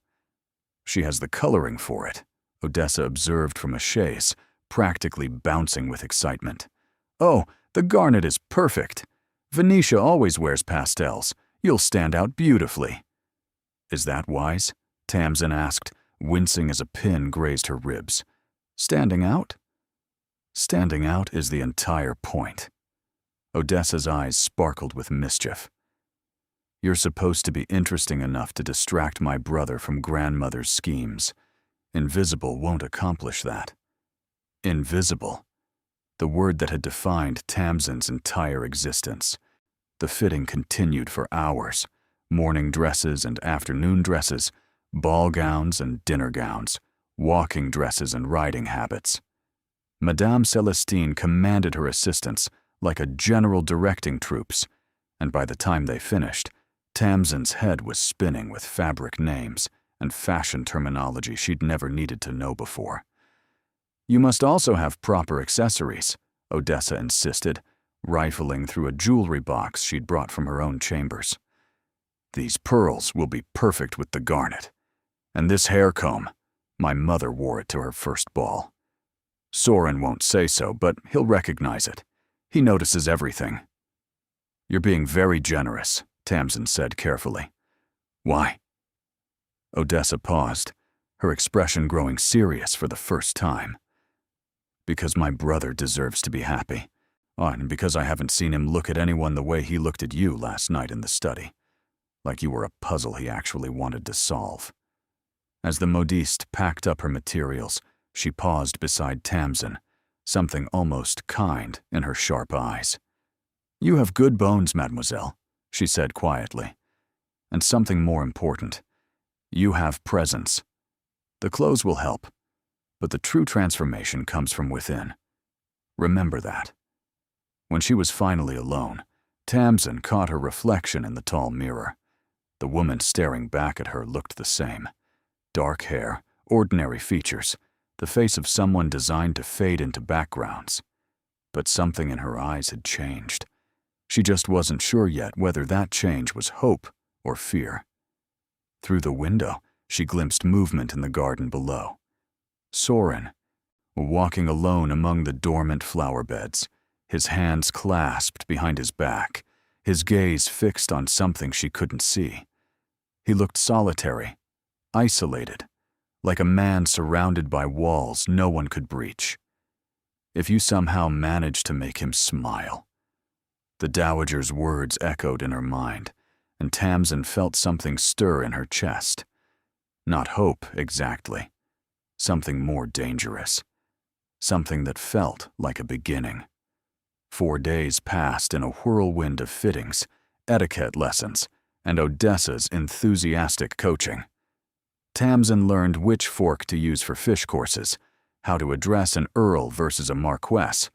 "She has the coloring for it," Odessa observed from a chaise, practically bouncing with excitement. "Oh, the garnet is perfect. Venetia always wears pastels. You'll stand out beautifully." "Is that wise?" Tamsin asked, wincing as a pin grazed her ribs. "Standing out?" "Standing out is the entire point." Odessa's eyes sparkled with mischief. "You're supposed to be interesting enough to distract my brother from grandmother's schemes. Invisible won't accomplish that." Invisible. The word that had defined Tamsin's entire existence. The fitting continued for hours. Morning dresses and afternoon dresses, ball gowns and dinner gowns, walking dresses and riding habits. Madame Celestine commanded her assistants like a general directing troops, and by the time they finished, Tamsin's head was spinning with fabric names and fashion terminology she'd never needed to know before. "You must also have proper accessories," Odessa insisted, rifling through a jewelry box she'd brought from her own chambers. "These pearls will be perfect with the garnet. And this hair comb, my mother wore it to her first ball. Soren won't say so, but he'll recognize it. He notices everything." "You're being very generous," Tamsin said carefully. "Why?" Odessa paused, her expression growing serious for the first time. "Because my brother deserves to be happy. Oh, and because I haven't seen him look at anyone the way he looked at you last night in the study. Like you were a puzzle he actually wanted to solve." As the modiste packed up her materials, she paused beside Tamsin, something almost kind in her sharp eyes. "You have good bones, mademoiselle," she said quietly. "And something more important. You have presence. The clothes will help, but the true transformation comes from within. Remember that." When she was finally alone, Tamsin caught her reflection in the tall mirror. The woman staring back at her looked the same. Dark hair, ordinary features, the face of someone designed to fade into backgrounds. But something in her eyes had changed. She just wasn't sure yet whether that change was hope or fear. Through the window, she glimpsed movement in the garden below. Soren, walking alone among the dormant flower beds, his hands clasped behind his back, his gaze fixed on something she couldn't see. He looked solitary, isolated, like a man surrounded by walls no one could breach. "If you somehow manage to make him smile." The dowager's words echoed in her mind, and Tamsin felt something stir in her chest. Not hope, exactly. Something more dangerous. Something that felt like a beginning. 4 days passed in a whirlwind of fittings, etiquette lessons, and Odessa's enthusiastic coaching. Tamsin learned which fork to use for fish courses, how to address an earl versus a marquess,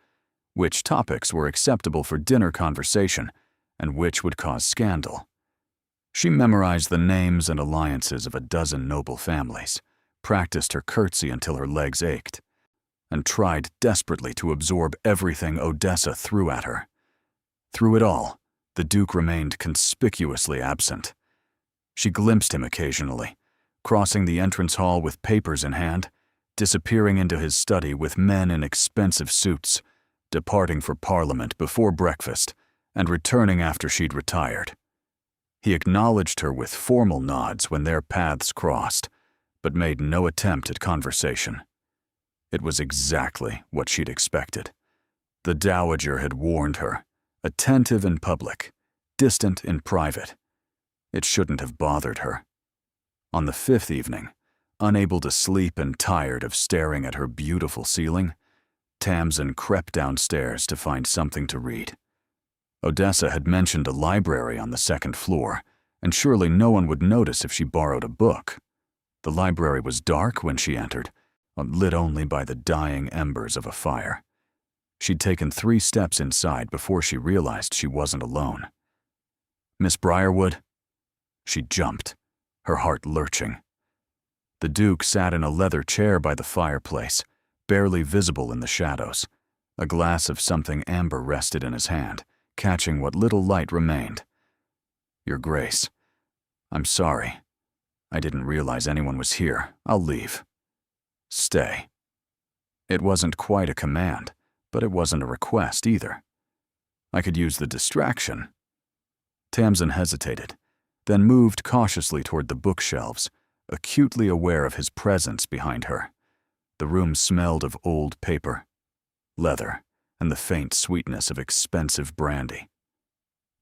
which topics were acceptable for dinner conversation, and which would cause scandal. She memorized the names and alliances of a dozen noble families, practiced her curtsy until her legs ached, and tried desperately to absorb everything Odessa threw at her. Through it all, the Duke remained conspicuously absent. She glimpsed him occasionally, crossing the entrance hall with papers in hand, disappearing into his study with men in expensive suits, departing for Parliament before breakfast, and returning after she'd retired. He acknowledged her with formal nods when their paths crossed, but made no attempt at conversation. It was exactly what she'd expected. The Dowager had warned her, attentive in public, distant in private. It shouldn't have bothered her. On the fifth evening, unable to sleep and tired of staring at her beautiful ceiling, Tamsin crept downstairs to find something to read. Odessa had mentioned a library on the second floor, and surely no one would notice if she borrowed a book. The library was dark when she entered, lit only by the dying embers of a fire. She'd taken 3 steps inside before she realized she wasn't alone. "Miss Briarwood?" She jumped, her heart lurching. The Duke sat in a leather chair by the fireplace, barely visible in the shadows. A glass of something amber rested in his hand, catching what little light remained. "Your Grace, I'm sorry. I didn't realize anyone was here. I'll leave." "Stay." It wasn't quite a command, but it wasn't a request either. "I could use the distraction." Tamsin hesitated, then moved cautiously toward the bookshelves, acutely aware of his presence behind her. The room smelled of old paper, leather, and the faint sweetness of expensive brandy.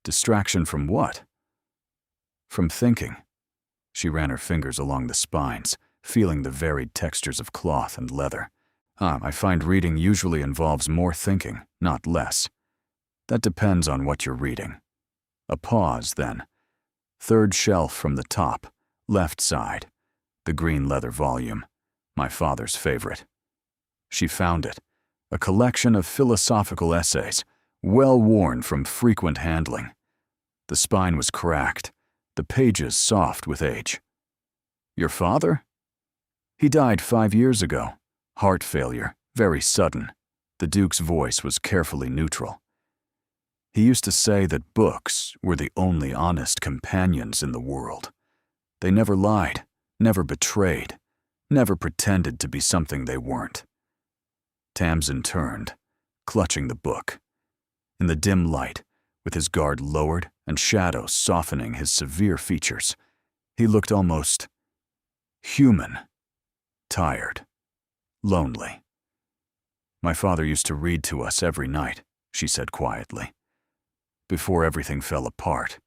Distraction from what? From thinking. She ran her fingers along the spines, feeling the varied textures of cloth and leather. I find reading usually involves more thinking, not less. That depends on what you're reading. A pause, then. Third shelf from the top, left side. The green leather volume, my father's favorite. She found it, a collection of philosophical essays, well worn from frequent handling. The spine was cracked, the pages soft with age. "Your father?" "He died 5 years ago. Heart failure, very sudden." The Duke's voice was carefully neutral. "He used to say that books were the only honest companions in the world. They never lied, never betrayed, never pretended to be something they weren't." Tamsin turned, clutching the book. In the dim light, with his guard lowered and shadows softening his severe features, he looked almost human, tired, lonely. "My father used to read to us every night," she said quietly. "Before everything fell apart.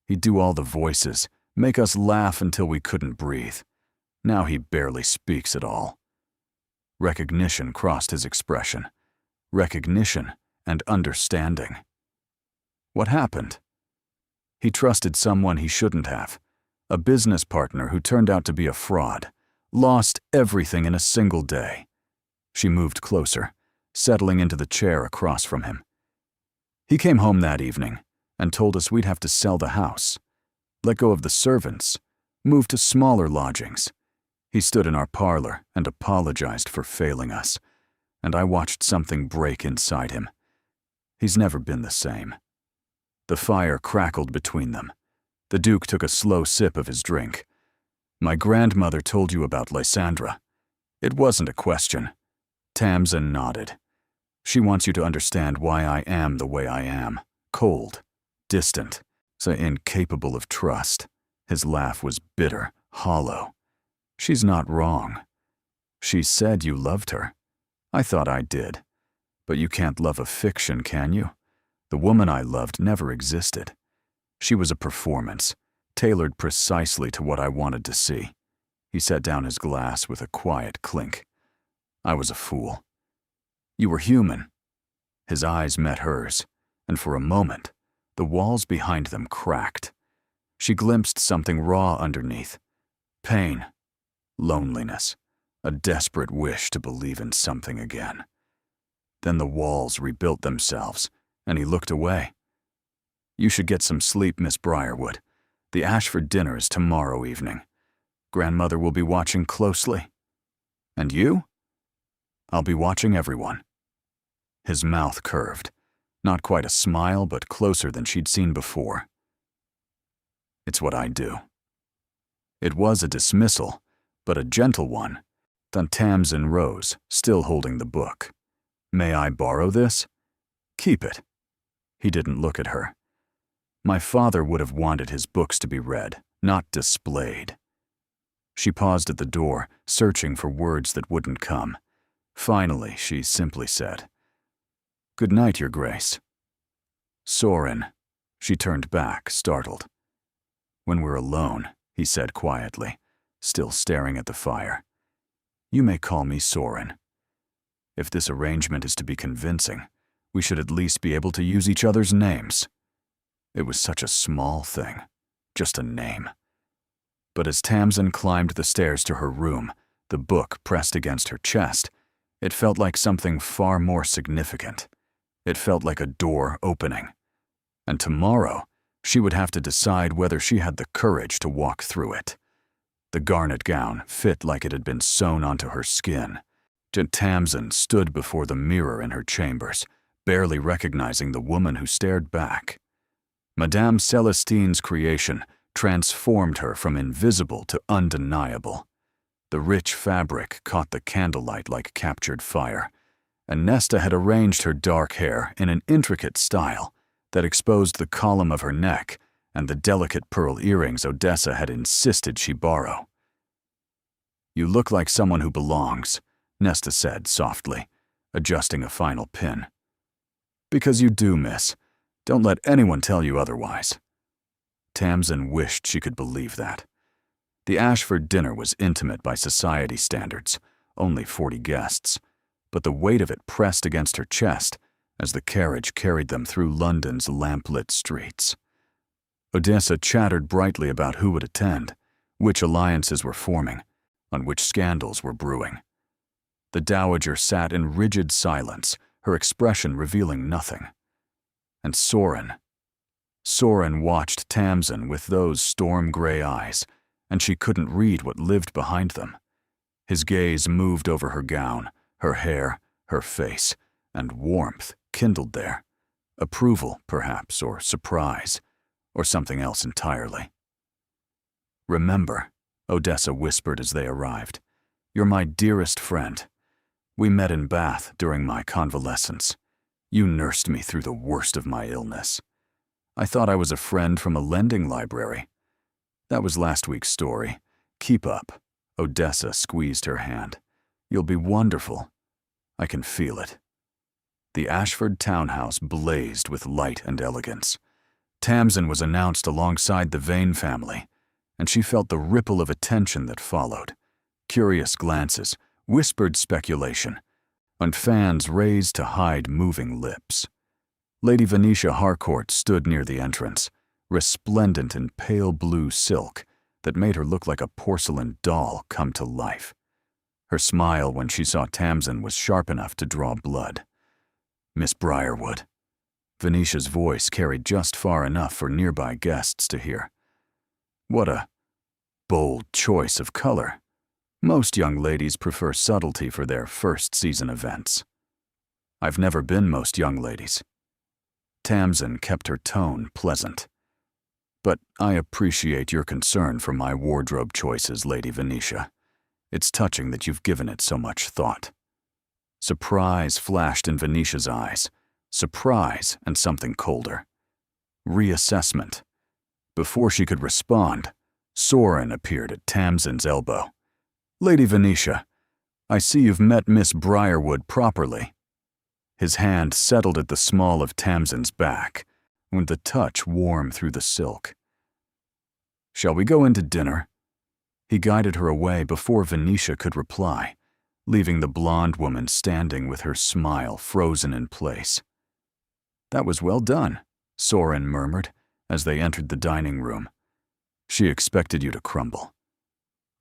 He'd do all the voices, make us laugh until we couldn't breathe. Now he barely speaks at all." Recognition crossed his expression. Recognition and understanding. What happened? He trusted someone he shouldn't have. A business partner who turned out to be a fraud. Lost everything in a single day. She moved closer, settling into the chair across from him. "He came home that evening and told us we'd have to sell the house. Let go of the servants, move to smaller lodgings. He stood in our parlor and apologized for failing us, and I watched something break inside him. He's never been the same." The fire crackled between them. The Duke took a slow sip of his drink. "My grandmother told you about Lysandra. It wasn't a question." Tamsin nodded. "She wants you to understand why I am the way I am. Cold, distant, so incapable of trust." His laugh was bitter, hollow. "She's not wrong. She said you loved her. I thought I did. But you can't love a fiction, can you? The woman I loved never existed. She was a performance, tailored precisely to what I wanted to see." He set down his glass with a quiet clink. "I was a fool. You were human." His eyes met hers, and for a moment, the walls behind them cracked. She glimpsed something raw underneath. Pain, loneliness, a desperate wish to believe in something again. Then the walls rebuilt themselves, and he looked away. "You should get some sleep, Miss Briarwood. The Ashford dinner is tomorrow evening. Grandmother will be watching closely." "And you?" I'll be watching everyone." His mouth curved. Not quite a smile, but closer than she'd seen before. "It's what I do." It was a dismissal, but a gentle one. Then Tamsin rose, still holding the book. "May I borrow this?" "Keep it." He didn't look at her. "My father would have wanted his books to be read, not displayed." She paused at the door, searching for words that wouldn't come. Finally, she simply said, "Good night, Your Grace." "Soren." She turned back, startled. "When we're alone," he said quietly, still staring at the fire, "you may call me Soren. If this arrangement is to be convincing, we should at least be able to use each other's names." It was such a small thing, just a name. But as Tamsin climbed the stairs to her room, the book pressed against her chest, it felt like something far more significant. It felt like a door opening. And tomorrow, she would have to decide whether she had the courage to walk through it. The garnet gown fit like it had been sewn onto her skin. Tamsin stood before the mirror in her chambers, barely recognizing the woman who stared back. Madame Celestine's creation transformed her from invisible to undeniable. The rich fabric caught the candlelight like captured fire, and Nesta had arranged her dark hair in an intricate style that exposed the column of her neck and the delicate pearl earrings Odessa had insisted she borrow. "You look like someone who belongs," Nesta said softly, adjusting a final pin. "Because you do, miss. Don't let anyone tell you otherwise." Tamsin wished she could believe that. The Ashford dinner was intimate by society standards, only 40 guests, but the weight of it pressed against her chest as the carriage carried them through London's lamplit streets. Odessa chattered brightly about who would attend, which alliances were forming, on which scandals were brewing. The dowager sat in rigid silence, her expression revealing nothing. And Soren watched Tamsin with those storm-gray eyes, and she couldn't read what lived behind them. His gaze moved over her gown, her hair, her face, and warmth kindled there. Approval, perhaps, or surprise, or something else entirely. "Remember," Odessa whispered as they arrived, "you're my dearest friend. We met in Bath during my convalescence. You nursed me through the worst of my illness. I thought I was a friend from a lending library. That was last week's story. Keep up." Odessa squeezed her hand. "You'll be wonderful. I can feel it." The Ashford townhouse blazed with light and elegance. Tamsin was announced alongside the Vane family, and she felt the ripple of attention that followed. Curious glances, whispered speculation, and fans raised to hide moving lips. Lady Venetia Harcourt stood near the entrance, resplendent in pale blue silk that made her look like a porcelain doll come to life. Her smile when she saw Tamsin was sharp enough to draw blood. "Miss Briarwood." Venetia's voice carried just far enough for nearby guests to hear. What a bold choice of color. Most young ladies prefer subtlety for their first-season events. I've never been most young ladies. Tamsin kept her tone pleasant. But I appreciate your concern for my wardrobe choices, Lady Venetia. It's touching that you've given it so much thought. Surprise flashed in Venetia's eyes. Surprise and something colder. Reassessment. Before she could respond, Soren appeared at Tamsin's elbow. "Lady Venetia, I see you've met Miss Briarwood properly." His hand settled at the small of Tamsin's back, with the touch warm through the silk. "Shall we go into dinner?" He guided her away before Venetia could reply, leaving the blonde woman standing with her smile frozen in place. "That was well done," Soren murmured as they entered the dining room. "She expected you to crumble.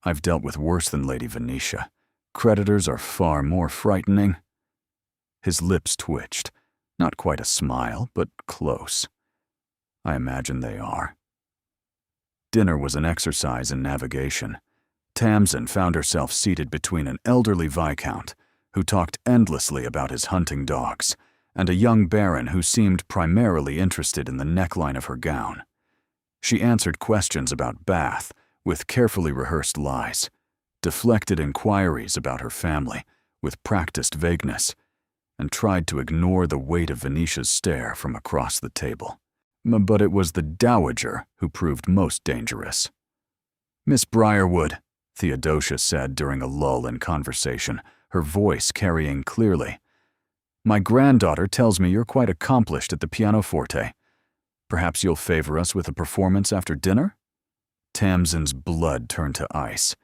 I've dealt with worse than Lady Venetia. Creditors are far more frightening." His lips twitched, not quite a smile, but close. "I imagine they are." Dinner was an exercise in navigation. Tamsin found herself seated between an elderly viscount, who talked endlessly about his hunting dogs, and a young baron who seemed primarily interested in the neckline of her gown. She answered questions about Bath with carefully rehearsed lies, deflected inquiries about her family with practiced vagueness, and tried to ignore the weight of Venetia's stare from across the table. But it was the dowager who proved most dangerous. "Miss Briarwood," Theodosia said during a lull in conversation, her voice carrying clearly, "my granddaughter tells me you're quite accomplished at the pianoforte. Perhaps you'll favor us with a performance after dinner?" Tamsin's blood turned to ice.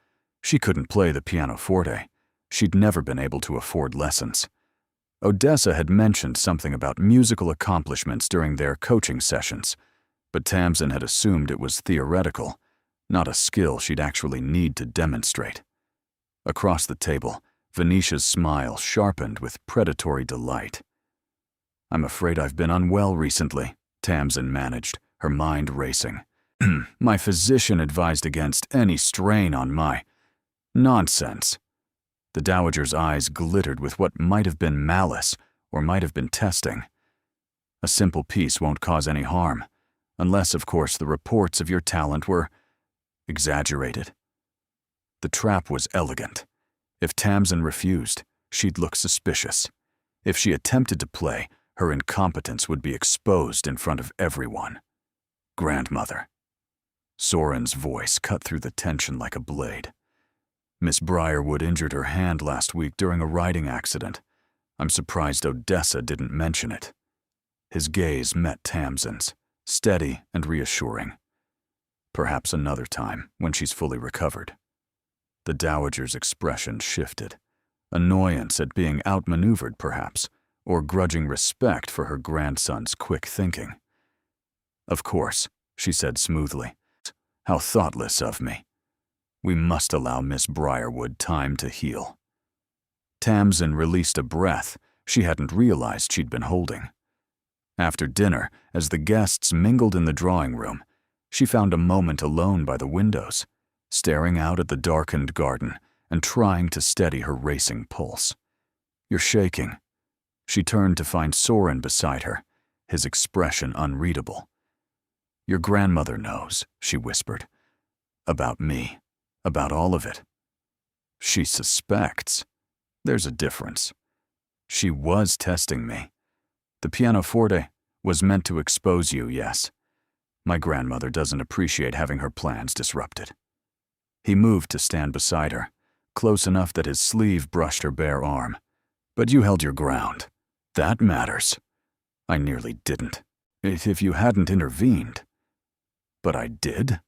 She couldn't play the pianoforte. She'd never been able to afford lessons. Odessa had mentioned something about musical accomplishments during their coaching sessions, but Tamsin had assumed it was theoretical, not a skill she'd actually need to demonstrate. Across the table, Venetia's smile sharpened with predatory delight. "I'm afraid I've been unwell recently," Tamsin managed, her mind racing. "My physician advised against any strain on my—" "Nonsense." The dowager's eyes glittered with what might have been malice or might have been testing. "A simple piece won't cause any harm, unless, of course, the reports of your talent were exaggerated." The trap was elegant. If Tamsin refused, she'd look suspicious. If she attempted to play, her incompetence would be exposed in front of everyone. "Grandmother." Soren's voice cut through the tension like a blade. "Miss Briarwood injured her hand last week during a riding accident. I'm surprised Odessa didn't mention it." His gaze met Tamsin's, steady and reassuring. "Perhaps another time, when she's fully recovered." The dowager's expression shifted. Annoyance at being outmaneuvered, perhaps, or grudging respect for her grandson's quick thinking. "Of course," she said smoothly. "How thoughtless of me. We must allow Miss Briarwood time to heal." Tamsin released a breath she hadn't realized she'd been holding. After dinner, as the guests mingled in the drawing room, she found a moment alone by the windows, staring out at the darkened garden and trying to steady her racing pulse. "You're shaking." She turned to find Soren beside her, his expression unreadable. "Your grandmother knows," she whispered. "About me. About all of it." "She suspects." "There's a difference." "She was testing me. The pianoforte was meant to expose you, yes. My grandmother doesn't appreciate having her plans disrupted." He moved to stand beside her, close enough that his sleeve brushed her bare arm. "But you held your ground. That matters." "I nearly didn't. If you hadn't intervened." "But I did?"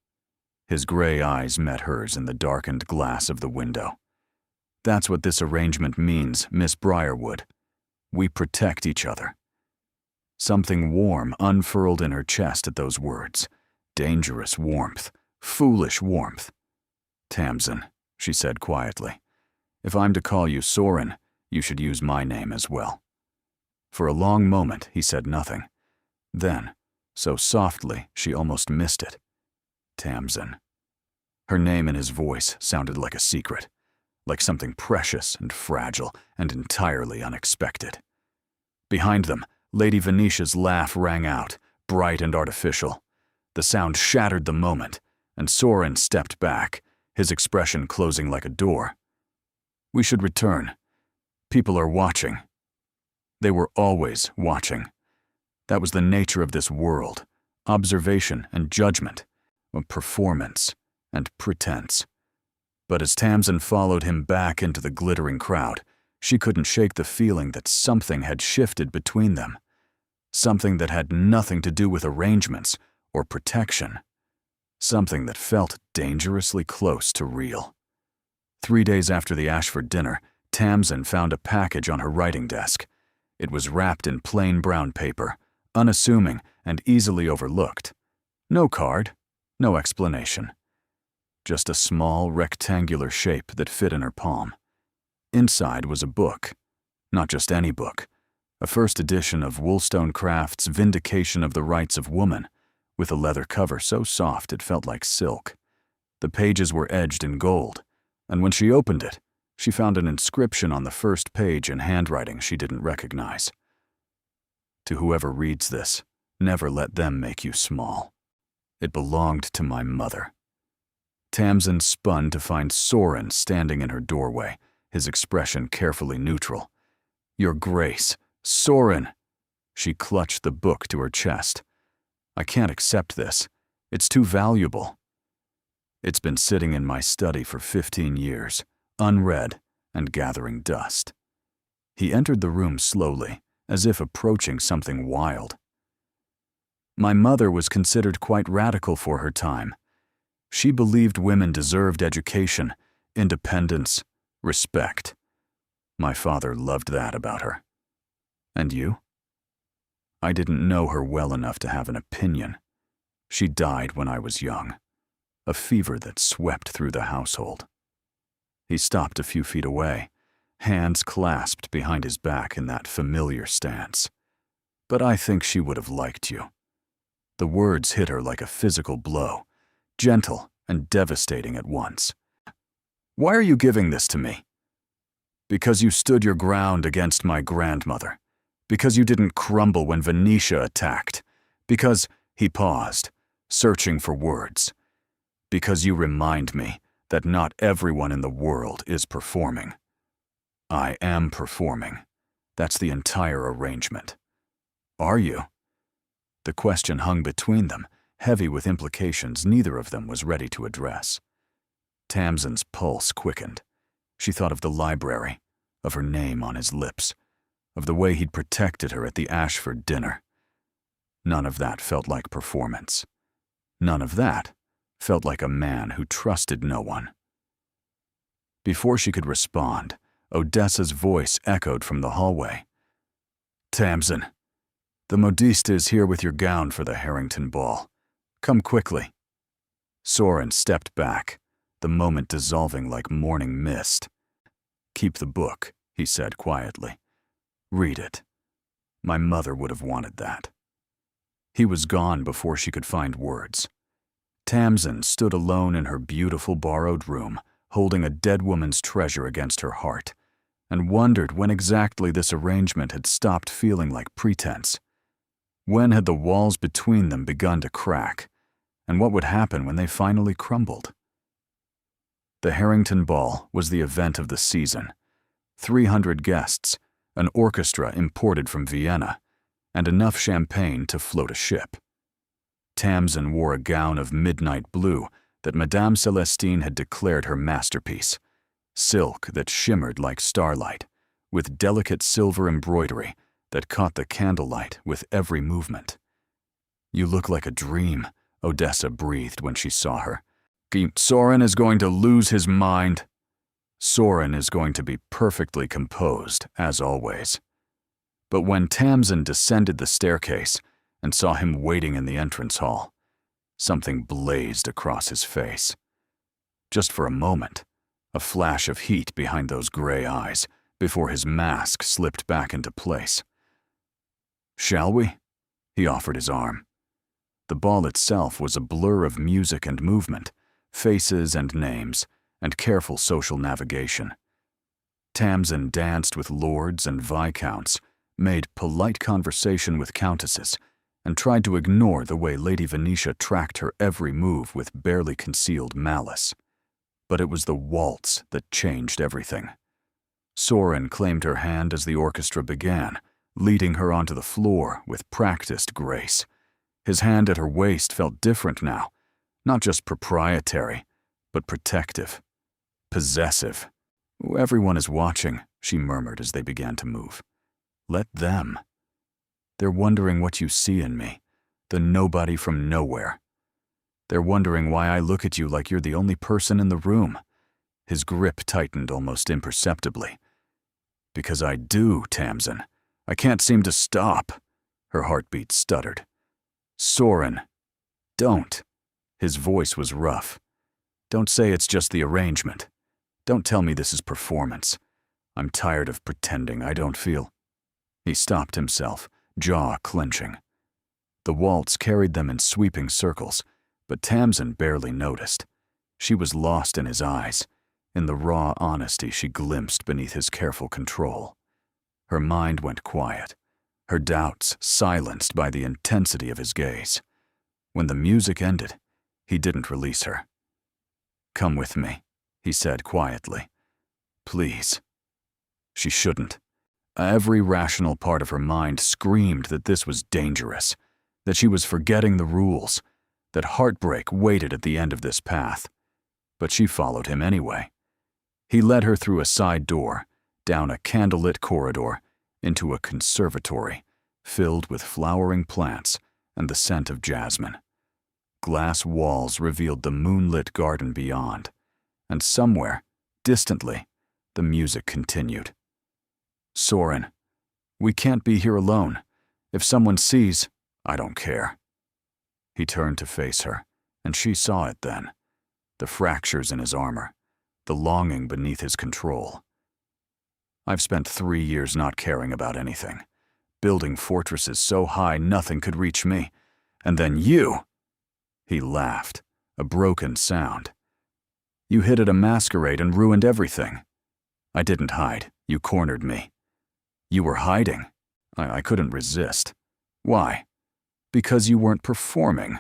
His gray eyes met hers in the darkened glass of the window. "That's what this arrangement means, Miss Briarwood. We protect each other." Something warm unfurled in her chest at those words. Dangerous warmth. Foolish warmth. "Tamsin," she said quietly, "if I'm to call you Soren, you should use my name as well." For a long moment, he said nothing. Then, so softly she almost missed it, "Tamsin." Her name in his voice sounded like a secret, like something precious and fragile and entirely unexpected. Behind them, Lady Venetia's laugh rang out, bright and artificial. The sound shattered the moment, and Soren stepped back, his expression closing like a door. "We should return. People are watching." They were always watching. That was the nature of this world: observation and judgment, performance and pretense. But as Tamsin followed him back into the glittering crowd, she couldn't shake the feeling that something had shifted between them. Something that had nothing to do with arrangements or protection. Something that felt dangerously close to real. 3 days after the Ashford dinner, Tamsin found a package on her writing desk. It was wrapped in plain brown paper, unassuming and easily overlooked. No card, no explanation. Just a small rectangular shape that fit in her palm. Inside was a book. Not just any book. A first edition of Wollstonecraft's Vindication of the Rights of Woman, with a leather cover so soft it felt like silk. The pages were edged in gold, and when she opened it, She found an inscription on the first page in handwriting she didn't recognize. To whoever reads this, never let them make you small. It belonged to my mother. Tamsin spun to find Soren standing in her doorway, his expression carefully neutral. Your Grace, Soren! She clutched the book to her chest. I can't accept this. It's too valuable. It's been sitting in my study for 15 years, unread and gathering dust. He entered the room slowly, as if approaching something wild. My mother was considered quite radical for her time. She believed women deserved education, independence, respect. My father loved that about her. And you? I didn't know her well enough to have an opinion. She died when I was young, a fever that swept through the household. He stopped a few feet away, hands clasped behind his back in that familiar stance. But I think she would have liked you. The words hit her like a physical blow, gentle and devastating at once. Why are you giving this to me? Because you stood your ground against my grandmother. Because you didn't crumble when Venetia attacked. Because, he paused, searching for words. Because you remind me that not everyone in the world is performing. I am performing. That's the entire arrangement. Are you? The question hung between them, heavy with implications neither of them was ready to address. Tamsin's pulse quickened. She thought of the library, of her name on his lips, of the way he'd protected her at the Ashford dinner. None of that felt like performance. None of that felt like a man who trusted no one. Before she could respond, Odessa's voice echoed from the hallway. Tamsin, the modiste is here with your gown for the Harrington ball. Come quickly. Soren stepped back, the moment dissolving like morning mist. Keep the book, he said quietly. Read it. My mother would have wanted that. He was gone before she could find words. Tamsin stood alone in her beautiful borrowed room, holding a dead woman's treasure against her heart, and wondered when exactly this arrangement had stopped feeling like pretense. When had the walls between them begun to crack, and what would happen when they finally crumbled? The Harrington Ball was the event of the season. 300 guests, an orchestra imported from Vienna, and enough champagne to float a ship. Tamsin wore a gown of midnight blue that Madame Celestine had declared her masterpiece, silk that shimmered like starlight, with delicate silver embroidery that caught the candlelight with every movement. You look like a dream, Odessa breathed when she saw her. Soren is going to lose his mind. Soren is going to be perfectly composed, as always. But when Tamsin descended the staircase and saw him waiting in the entrance hall, something blazed across his face. Just for a moment, a flash of heat behind those gray eyes before his mask slipped back into place. Shall we? He offered his arm. The ball itself was a blur of music and movement, faces and names, and careful social navigation. Tamsin danced with lords and viscounts, made polite conversation with countesses, and tried to ignore the way Lady Venetia tracked her every move with barely concealed malice. But it was the waltz that changed everything. Soren claimed her hand as the orchestra began, leading her onto the floor with practiced grace. His hand at her waist felt different now, not just proprietary, but protective, possessive. Everyone is watching, she murmured as they began to move. Let them. They're wondering what you see in me, the nobody from nowhere. They're wondering why I look at you like you're the only person in the room. His grip tightened almost imperceptibly. Because I do, Tamsin. I can't seem to stop. Her heartbeat stuttered. Soren, don't. His voice was rough. Don't say it's just the arrangement. Don't tell me this is performance. I'm tired of pretending I don't feel. He stopped himself, jaw clenching. The waltz carried them in sweeping circles, but Tamsin barely noticed. She was lost in his eyes, in the raw honesty she glimpsed beneath his careful control. Her mind went quiet, her doubts silenced by the intensity of his gaze. When the music ended, he didn't release her. "Come with me," he said quietly. "Please." She shouldn't. Every rational part of her mind screamed that this was dangerous, that she was forgetting the rules, that heartbreak waited at the end of this path. But she followed him anyway. He led her through a side door, down a candlelit corridor, into a conservatory filled with flowering plants and the scent of jasmine. Glass walls revealed the moonlit garden beyond, and somewhere, distantly, the music continued. "Soren, we can't be here alone. If someone sees, I don't care." He turned to face her, and she saw it then. The fractures in his armor, the longing beneath his control. "I've spent 3 years not caring about anything, building fortresses so high nothing could reach me. And then you!" He laughed, a broken sound. "You hid at a masquerade and ruined everything." "I didn't hide. You cornered me." "You were hiding." I couldn't resist. "Why?" "Because you weren't performing."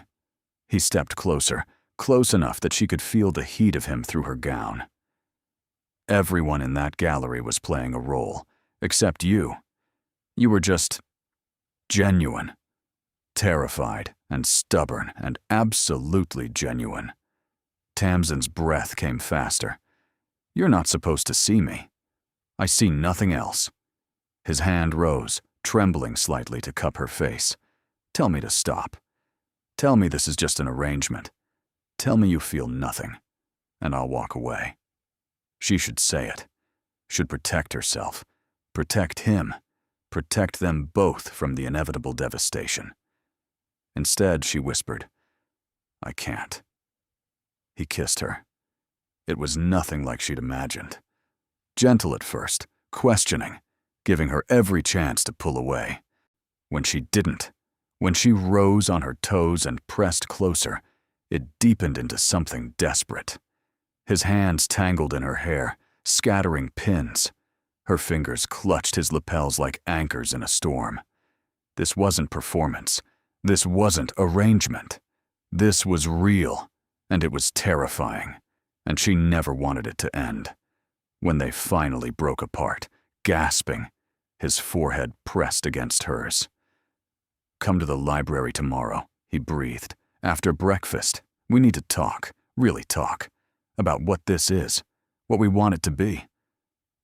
He stepped closer, close enough that she could feel the heat of him through her gown. "Everyone in that gallery was playing a role, except you. You were just genuine. Terrified and stubborn and absolutely genuine." Tamsin's breath came faster. "You're not supposed to see me. I see nothing else." His hand rose, trembling slightly to cup her face. "Tell me to stop. Tell me this is just an arrangement. Tell me you feel nothing, and I'll walk away." She should say it. Should protect herself. Protect him. Protect them both from the inevitable devastation. Instead, she whispered, "I can't." He kissed her. It was nothing like she'd imagined. Gentle at first, questioning, giving her every chance to pull away. When she didn't, when she rose on her toes and pressed closer, it deepened into something desperate. His hands tangled in her hair, scattering pins. Her fingers clutched his lapels like anchors in a storm. This wasn't performance. This wasn't arrangement. This was real, and it was terrifying, and she never wanted it to end. When they finally broke apart, gasping, his forehead pressed against hers. "Come to the library tomorrow," he breathed. "After breakfast, we need to talk, really talk, about what this is, what we want it to be."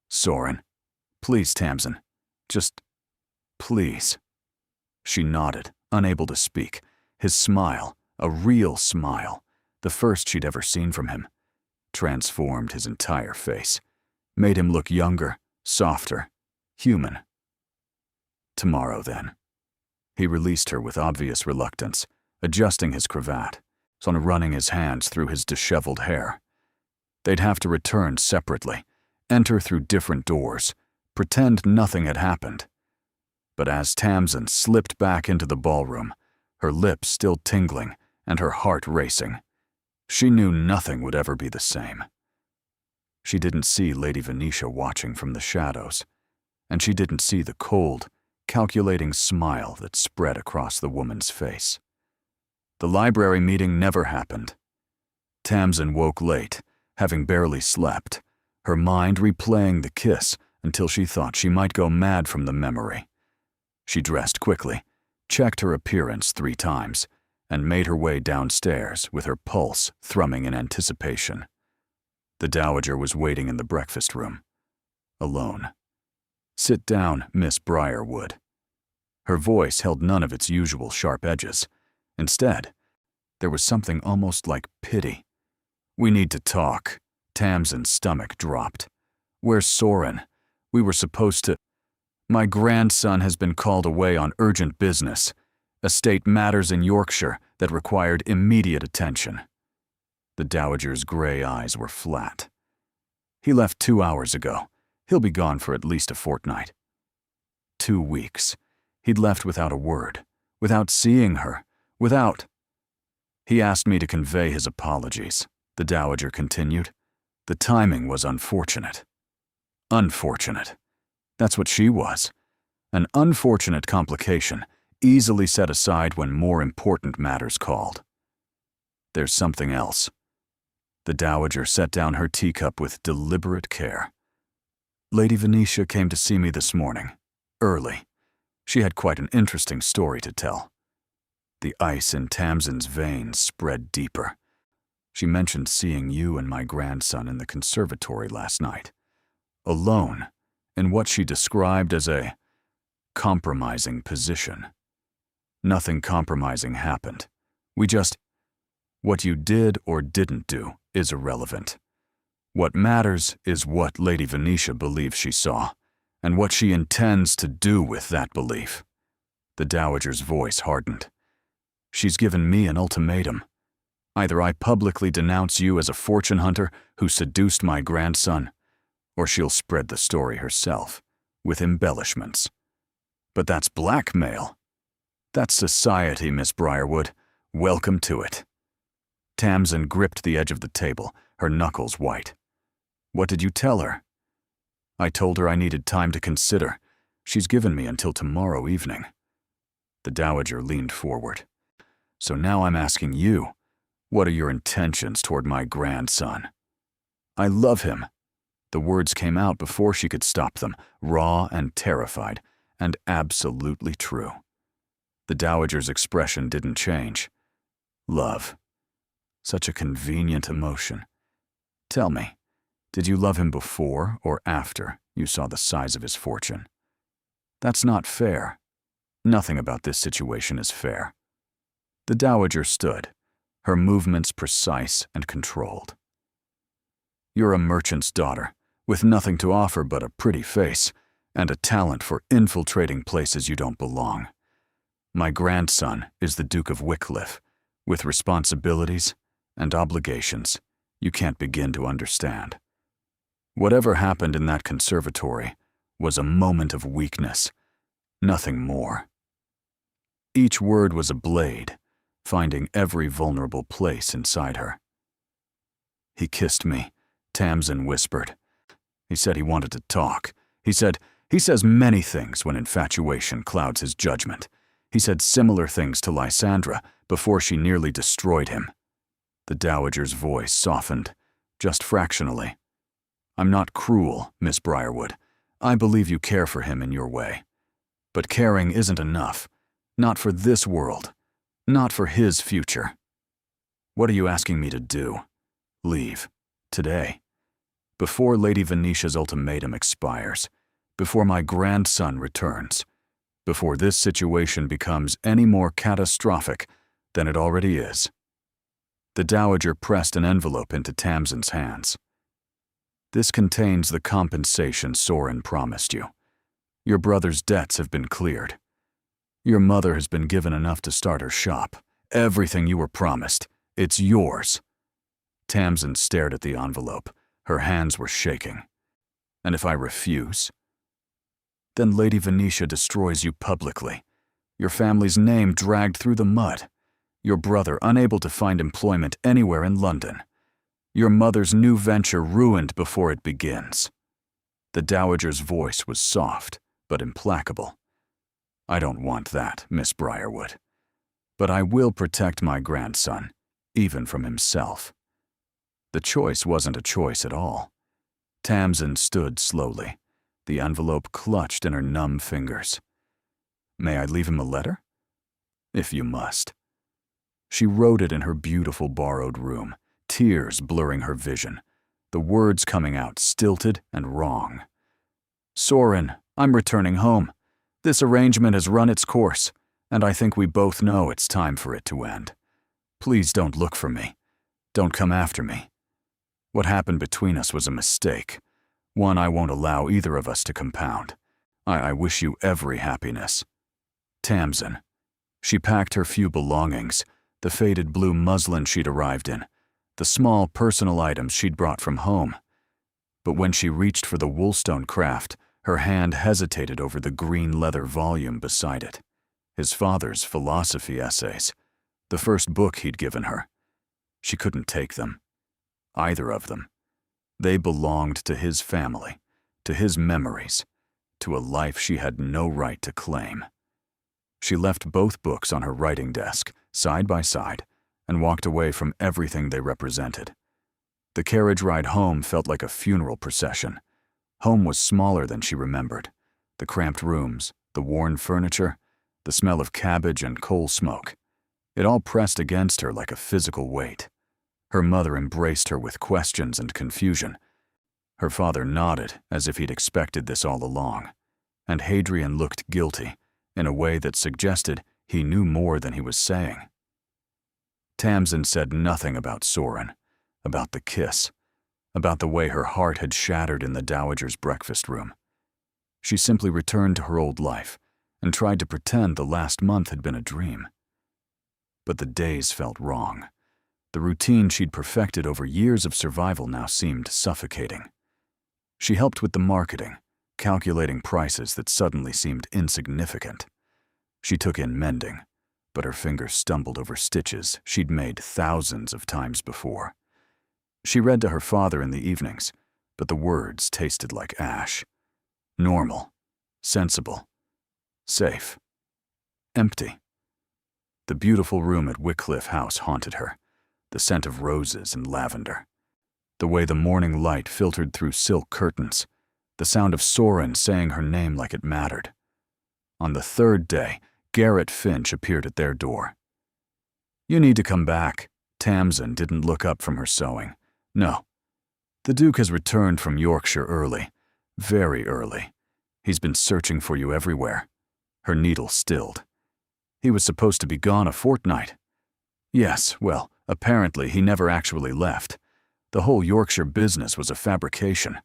"Soren, please, Tamsin, just please." She nodded, unable to speak. His smile, a real smile, the first she'd ever seen from him, transformed his entire face, made him look younger, softer, human. "Tomorrow, then." He released her with obvious reluctance, adjusting his cravat, running his hands through his disheveled hair. They'd have to return separately, enter through different doors, pretend nothing had happened. But as Tamsin slipped back into the ballroom, her lips still tingling and her heart racing, she knew nothing would ever be the same. She didn't see Lady Venetia watching from the shadows, and she didn't see the cold, calculating smile that spread across the woman's face. The library meeting never happened. Tamsin woke late, having barely slept, her mind replaying the kiss until she thought she might go mad from the memory. She dressed quickly, checked her appearance 3 times, and made her way downstairs with her pulse thrumming in anticipation. The Dowager was waiting in the breakfast room, alone. "Sit down, Miss Briarwood." Her voice held none of its usual sharp edges. Instead, there was something almost like pity. "We need to talk." Tamsin's stomach dropped. "Where's Soren? We were supposed to—" "My grandson has been called away on urgent business. Estate matters in Yorkshire that required immediate attention." The Dowager's gray eyes were flat. "He left 2 hours ago. He'll be gone for at least a fortnight." 2 weeks. He'd left without a word, without seeing her, without— "He asked me to convey his apologies," the Dowager continued. The timing was unfortunate. Unfortunate. That's what she was. An unfortunate complication, easily set aside when more important matters called. There's something else. The Dowager set down her teacup with deliberate care. Lady Venetia came to see me this morning, early. She had quite an interesting story to tell. The ice in Tamsin's veins spread deeper. She mentioned seeing you and my grandson in the conservatory last night, alone, in what she described as a compromising position. Nothing compromising happened. What you did or didn't do is irrelevant. What matters is what Lady Venetia believes she saw, and what she intends to do with that belief. The Dowager's voice hardened. She's given me an ultimatum. Either I publicly denounce you as a fortune hunter who seduced my grandson, or she'll spread the story herself, with embellishments. But that's blackmail. That's society, Miss Briarwood. Welcome to it. Tamsin gripped the edge of the table, her knuckles white. What did you tell her? I told her I needed time to consider. She's given me until tomorrow evening. The Dowager leaned forward. So now I'm asking you, what are your intentions toward my grandson? I love him. The words came out before she could stop them, raw and terrified, and absolutely true. The Dowager's expression didn't change. Love. Such a convenient emotion. Tell me, did you love him before or after you saw the size of his fortune? That's not fair. Nothing about this situation is fair. The Dowager stood, her movements precise and controlled. You're a merchant's daughter, with nothing to offer but a pretty face and a talent for infiltrating places you don't belong. My grandson is the Duke of Wycliffe, with responsibilities and obligations you can't begin to understand. Whatever happened in that conservatory was a moment of weakness, nothing more. Each word was a blade, finding every vulnerable place inside her. He kissed me, Tamsin whispered. He said he wanted to talk. He says many things when infatuation clouds his judgment. He said similar things to Lysandra before she nearly destroyed him. The Dowager's voice softened, just fractionally. I'm not cruel, Miss Briarwood. I believe you care for him in your way. But caring isn't enough. Not for this world. Not for his future. What are you asking me to do? Leave. Today. Before Lady Venetia's ultimatum expires. Before my grandson returns. Before this situation becomes any more catastrophic than it already is. The Dowager pressed an envelope into Tamsin's hands. This contains the compensation Soren promised you. Your brother's debts have been cleared. Your mother has been given enough to start her shop. Everything you were promised. It's yours. Tamsin stared at the envelope. Her hands were shaking. And if I refuse? Then Lady Venetia destroys you publicly. Your family's name dragged through the mud. Your brother unable to find employment anywhere in London. Your mother's new venture ruined before it begins. The Dowager's voice was soft, but implacable. I don't want that, Miss Briarwood. But I will protect my grandson, even from himself. The choice wasn't a choice at all. Tamsin stood slowly, the envelope clutched in her numb fingers. May I leave him a letter? If you must. She wrote it in her beautiful borrowed room, tears blurring her vision, the words coming out stilted and wrong. Soren, I'm returning home. This arrangement has run its course, and I think we both know it's time for it to end. Please don't look for me. Don't come after me. What happened between us was a mistake, one I won't allow either of us to compound. I wish you every happiness. Tamsin. She packed her few belongings, the faded blue muslin she'd arrived in, the small personal items she'd brought from home. But when she reached for the Woolstone craft, her hand hesitated over the green leather volume beside it. His father's philosophy essays, the first book he'd given her. She couldn't take them. Either of them. They belonged to his family, to his memories, to a life she had no right to claim. She left both books on her writing desk, side by side, and walked away from everything they represented. The carriage ride home felt like a funeral procession. Home was smaller than she remembered. The cramped rooms, the worn furniture, the smell of cabbage and coal smoke. It all pressed against her like a physical weight. Her mother embraced her with questions and confusion. Her father nodded as if he'd expected this all along, and Hadrian looked guilty in a way that suggested he knew more than he was saying. Tamsin said nothing about Soren, about the kiss, about the way her heart had shattered in the dowager's breakfast room. She simply returned to her old life and tried to pretend the last month had been a dream. But the days felt wrong. The routine she'd perfected over years of survival now seemed suffocating. She helped with the marketing, calculating prices that suddenly seemed insignificant. She took in mending, but her fingers stumbled over stitches she'd made thousands of times before. She read to her father in the evenings, but the words tasted like ash. Normal, sensible, safe, empty. The beautiful room at Wycliffe House haunted her, the scent of roses and lavender, the way the morning light filtered through silk curtains, the sound of Soren saying her name like it mattered. On the third day, Garrett Finch appeared at their door. "You need to come back." Tamsin didn't look up from her sewing. "No. The Duke has returned from Yorkshire early, very early. He's been searching for you everywhere." Her needle stilled. "He was supposed to be gone a fortnight." "Yes, well, apparently he never actually left. The whole Yorkshire business was a fabrication.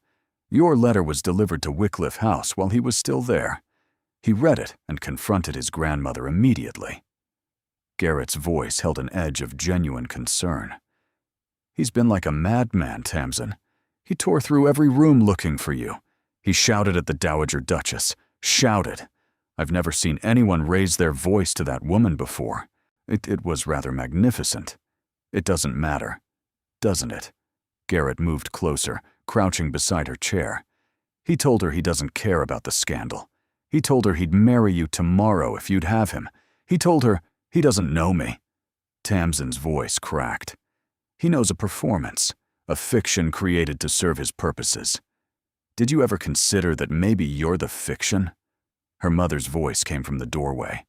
Your letter was delivered to Wycliffe House while he was still there. He read it and confronted his grandmother immediately." Garrett's voice held an edge of genuine concern. "He's been like a madman, Tamsin. He tore through every room looking for you. He shouted at the Dowager Duchess. Shouted. I've never seen anyone raise their voice to that woman before. It was rather magnificent. It doesn't matter, doesn't it?" Garrett moved closer, crouching beside her chair. "He told her he doesn't care about the scandal. He told her he'd marry you tomorrow if you'd have him. He told her he doesn't know me." Tamsin's voice cracked. "He knows a performance, a fiction created to serve his purposes. Did you ever consider that maybe you're the fiction?" Her mother's voice came from the doorway.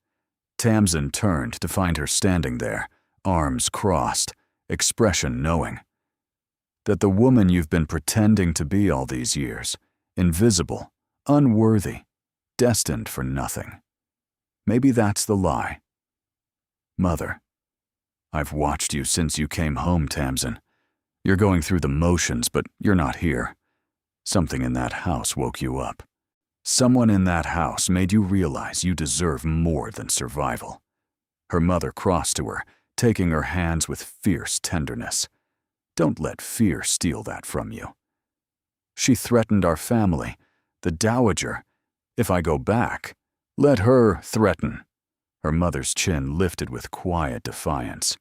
Tamsin turned to find her standing there, arms crossed, expression knowing. "That the woman you've been pretending to be all these years, invisible, unworthy, destined for nothing. Maybe that's the lie." "Mother, I've watched you since you came home, Tamsin. You're going through the motions, but you're not here. Something in that house woke you up. Someone in that house made you realize you deserve more than survival." Her mother crossed to her, taking her hands with fierce tenderness. "Don't let fear steal that from you. She threatened our family, the Dowager. If I go back, let her threaten." Her mother's chin lifted with quiet defiance.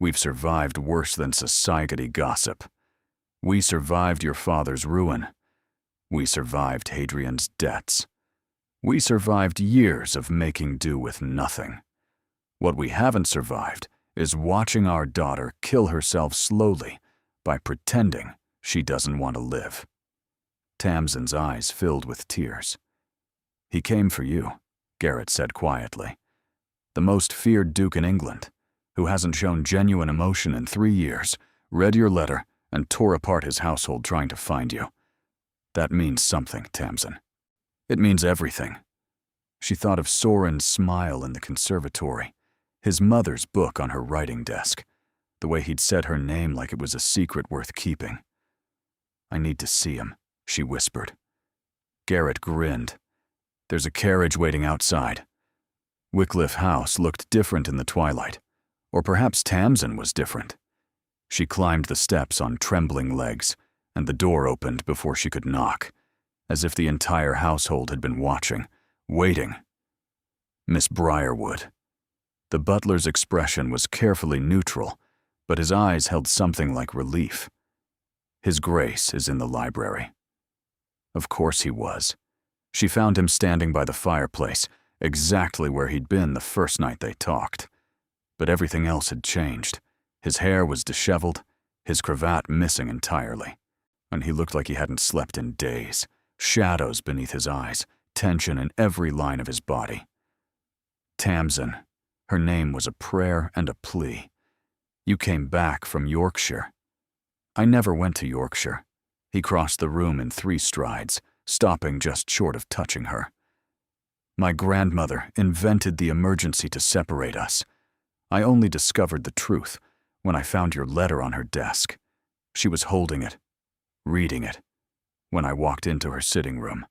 "We've survived worse than society gossip. We survived your father's ruin. We survived Hadrian's debts. We survived years of making do with nothing. What we haven't survived is watching our daughter kill herself slowly by pretending she doesn't want to live." Tamsin's eyes filled with tears. "He came for you," Garrett said quietly. "The most feared duke in England, who hasn't shown genuine emotion in 3 years, read your letter and tore apart his household trying to find you. That means something, Tamsin. It means everything." She thought of Soren's smile in the conservatory, his mother's book on her writing desk, the way he'd said her name like it was a secret worth keeping. "I need to see him," she whispered. Garrett grinned. "There's a carriage waiting outside." Wycliffe House looked different in the twilight, or perhaps Tamsin was different. She climbed the steps on trembling legs, and the door opened before she could knock, as if the entire household had been watching, waiting. Miss Briarwood. The butler's expression was carefully neutral, but his eyes held something like relief. His Grace is in the library. Of course he was. She found him standing by the fireplace, exactly where he'd been the first night they talked. But everything else had changed. His hair was disheveled, his cravat missing entirely, and he looked like he hadn't slept in days, shadows beneath his eyes, tension in every line of his body. Tamsin. Her name was a prayer and a plea. You came back from Yorkshire. I never went to Yorkshire. He crossed the room in 3 strides, stopping just short of touching her. My grandmother invented the emergency to separate us. I only discovered the truth when I found your letter on her desk. She was holding it, reading it, when I walked into her sitting room.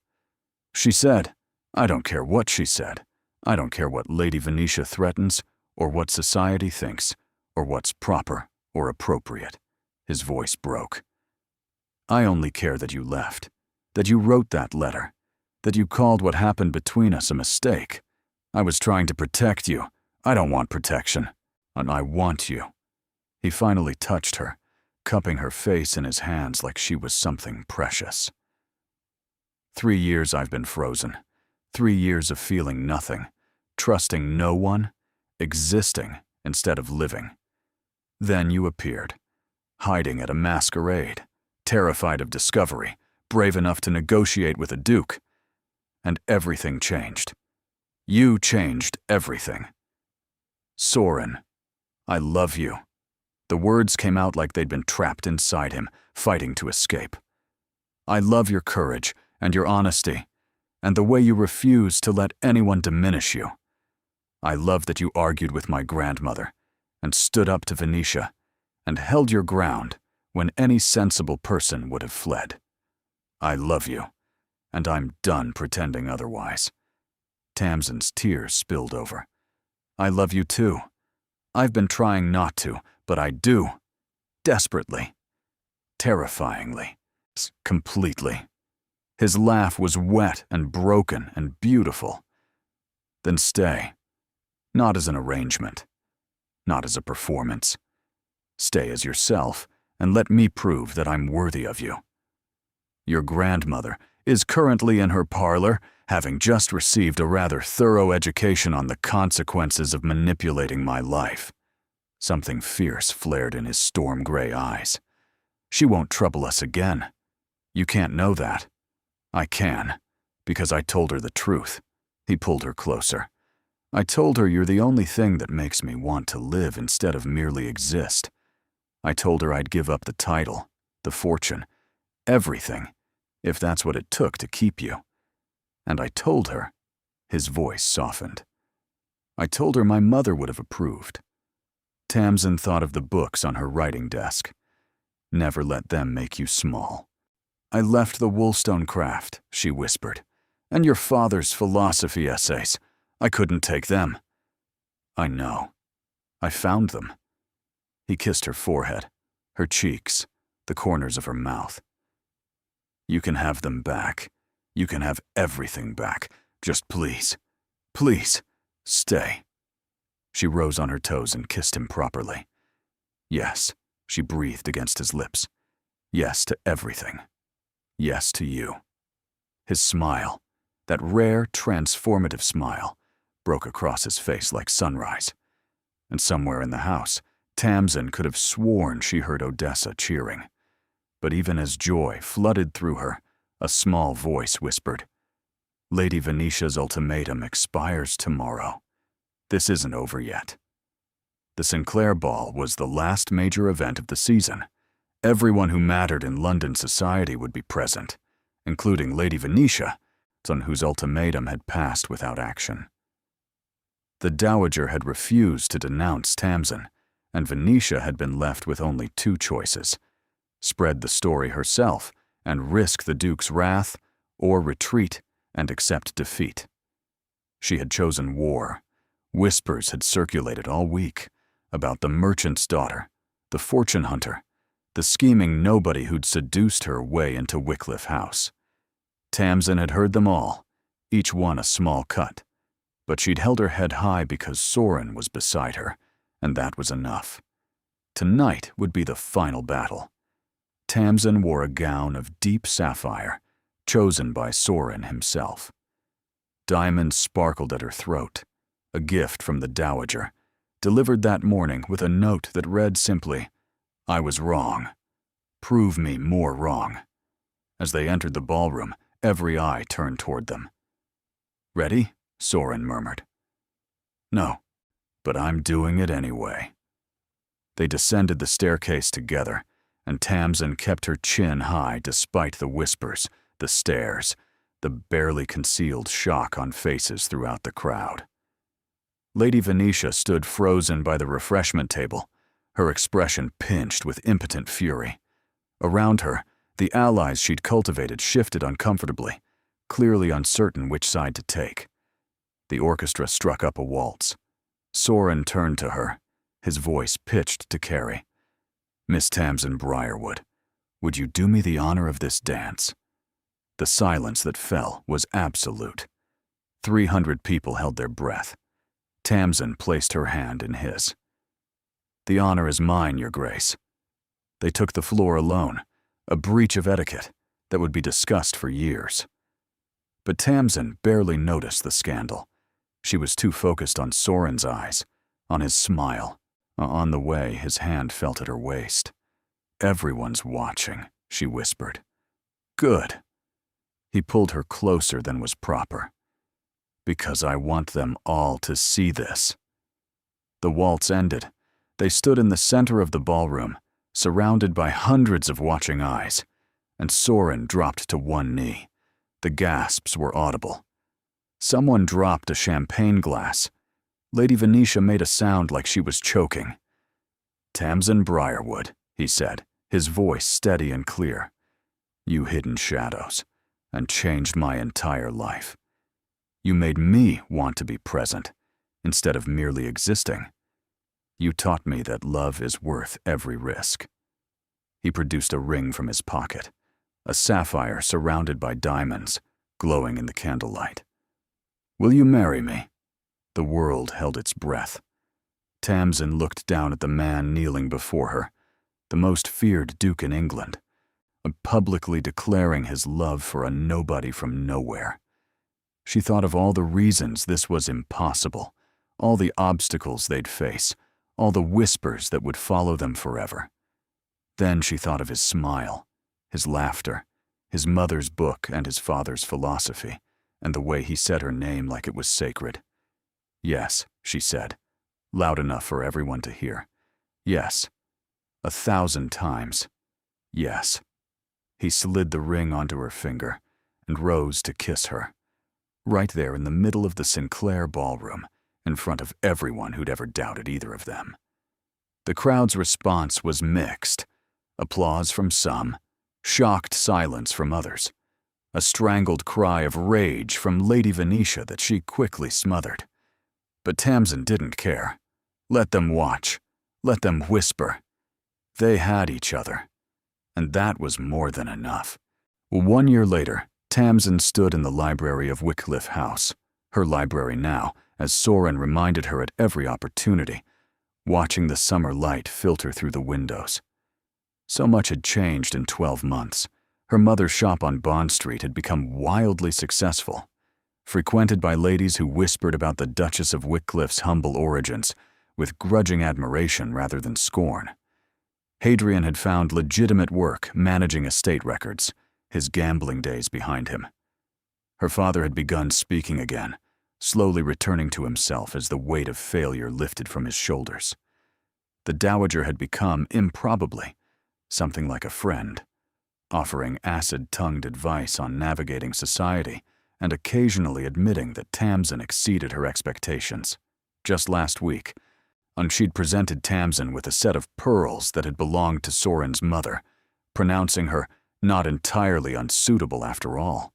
She said, I don't care what she said. I don't care what Lady Venetia threatens, or what society thinks, or what's proper or appropriate. His voice broke. I only care that you left, that you wrote that letter, that you called what happened between us a mistake. I was trying to protect you. I don't want protection, and I want you. He finally touched her, cupping her face in his hands like she was something precious. 3 years I've been frozen. 3 years of feeling nothing, trusting no one, existing instead of living. Then you appeared, hiding at a masquerade, terrified of discovery, brave enough to negotiate with a duke. And everything changed. You changed everything. Soren, I love you. The words came out like they'd been trapped inside him, fighting to escape. I love your courage and your honesty, and the way you refuse to let anyone diminish you. I love that you argued with my grandmother, and stood up to Venetia, and held your ground when any sensible person would have fled. I love you, and I'm done pretending otherwise. Tamsin's tears spilled over. I love you too. I've been trying not to, but I do. Desperately. Terrifyingly. Completely. His laugh was wet and broken and beautiful. Then stay. Not as an arrangement. Not as a performance. Stay as yourself, and let me prove that I'm worthy of you. Your grandmother is currently in her parlor, having just received a rather thorough education on the consequences of manipulating my life. Something fierce flared in his storm-gray eyes. She won't trouble us again. You can't know that. I can, because I told her the truth. He pulled her closer. I told her you're the only thing that makes me want to live instead of merely exist. I told her I'd give up the title, the fortune, everything, if that's what it took to keep you. And I told her, his voice softened. I told her my mother would have approved. Tamsin thought of the books on her writing desk. Never let them make you small. I left the Wollstonecraft, she whispered, and your father's philosophy essays. I couldn't take them. I know. I found them. He kissed her forehead, her cheeks, the corners of her mouth. You can have them back. You can have everything back. Just please, please, stay. She rose on her toes and kissed him properly. Yes, she breathed against his lips. Yes to everything. Yes to you. His smile, that rare, transformative smile, broke across his face like sunrise. And somewhere in the house, Tamsin could have sworn she heard Odessa cheering. But even as joy flooded through her, a small voice whispered, Lady Venetia's ultimatum expires tomorrow. This isn't over yet. The Sinclair Ball was the last major event of the season. Everyone who mattered in London society would be present, including Lady Venetia, on whose ultimatum had passed without action. The Dowager had refused to denounce Tamsin, and Venetia had been left with only 2 choices: spread the story herself and risk the Duke's wrath, or retreat and accept defeat. She had chosen war. Whispers had circulated all week about the merchant's daughter, the fortune hunter, the scheming nobody who'd seduced her way into Wycliffe House. Tamsin had heard them all, each one a small cut, but she'd held her head high because Soren was beside her, and that was enough. Tonight would be the final battle. Tamsin wore a gown of deep sapphire, chosen by Soren himself. Diamonds sparkled at her throat, a gift from the Dowager, delivered that morning with a note that read simply, "I was wrong. Prove me more wrong." As they entered the ballroom, every eye turned toward them. "Ready?" Soren murmured. "No, but I'm doing it anyway." They descended the staircase together, and Tamsin kept her chin high despite the whispers, the stares, the barely concealed shock on faces throughout the crowd. Lady Venetia stood frozen by the refreshment table, her expression pinched with impotent fury. Around her, the allies she'd cultivated shifted uncomfortably, clearly uncertain which side to take. The orchestra struck up a waltz. Soren turned to her, his voice pitched to Carrie. "Miss Tamsin Briarwood, would you do me the honor of this dance?" The silence that fell was absolute. 300 people held their breath. Tamsin placed her hand in his. "The honor is mine, Your Grace." They took the floor alone, a breach of etiquette that would be discussed for years. But Tamsin barely noticed the scandal. She was too focused on Soren's eyes, on his smile, on the way his hand felt at her waist. "Everyone's watching," she whispered. "Good." He pulled her closer than was proper. "Because I want them all to see this." The waltz ended. They stood in the center of the ballroom, surrounded by hundreds of watching eyes, and Soren dropped to one knee. The gasps were audible. Someone dropped a champagne glass. Lady Venetia made a sound like she was choking. "Tamsin Briarwood," he said, his voice steady and clear. "You hid in shadows and changed my entire life. You made me want to be present instead of merely existing. You taught me that love is worth every risk." He produced a ring from his pocket, a sapphire surrounded by diamonds, glowing in the candlelight. "Will you marry me?" The world held its breath. Tamsin looked down at the man kneeling before her, the most feared duke in England, publicly declaring his love for a nobody from nowhere. She thought of all the reasons this was impossible, all the obstacles they'd face, all the whispers that would follow them forever. Then she thought of his smile, his laughter, his mother's book and his father's philosophy, and the way he said her name like it was sacred. "Yes," she said, loud enough for everyone to hear. "Yes. 1,000 times. Yes." He slid the ring onto her finger and rose to kiss her, right there in the middle of the Sinclair ballroom, in front of everyone who'd ever doubted either of them. The crowd's response was mixed. Applause from some, shocked silence from others, a strangled cry of rage from Lady Venetia that she quickly smothered. But Tamsin didn't care. Let them watch. Let them whisper. They had each other. And that was more than enough. 1 year later, Tamsin stood in the library of Wycliffe House, her library now, as Soren reminded her at every opportunity, watching the summer light filter through the windows. So much had changed in 12 months. Her mother's shop on Bond Street had become wildly successful, frequented by ladies who whispered about the Duchess of Wycliffe's humble origins with grudging admiration rather than scorn. Hadrian had found legitimate work managing estate records, his gambling days behind him. Her father had begun speaking again, slowly returning to himself as the weight of failure lifted from his shoulders. The Dowager had become, improbably, something like a friend, offering acid-tongued advice on navigating society and occasionally admitting that Tamsin exceeded her expectations. Just last week, she'd presented Tamsin with a set of pearls that had belonged to Soren's mother, pronouncing her not entirely unsuitable after all.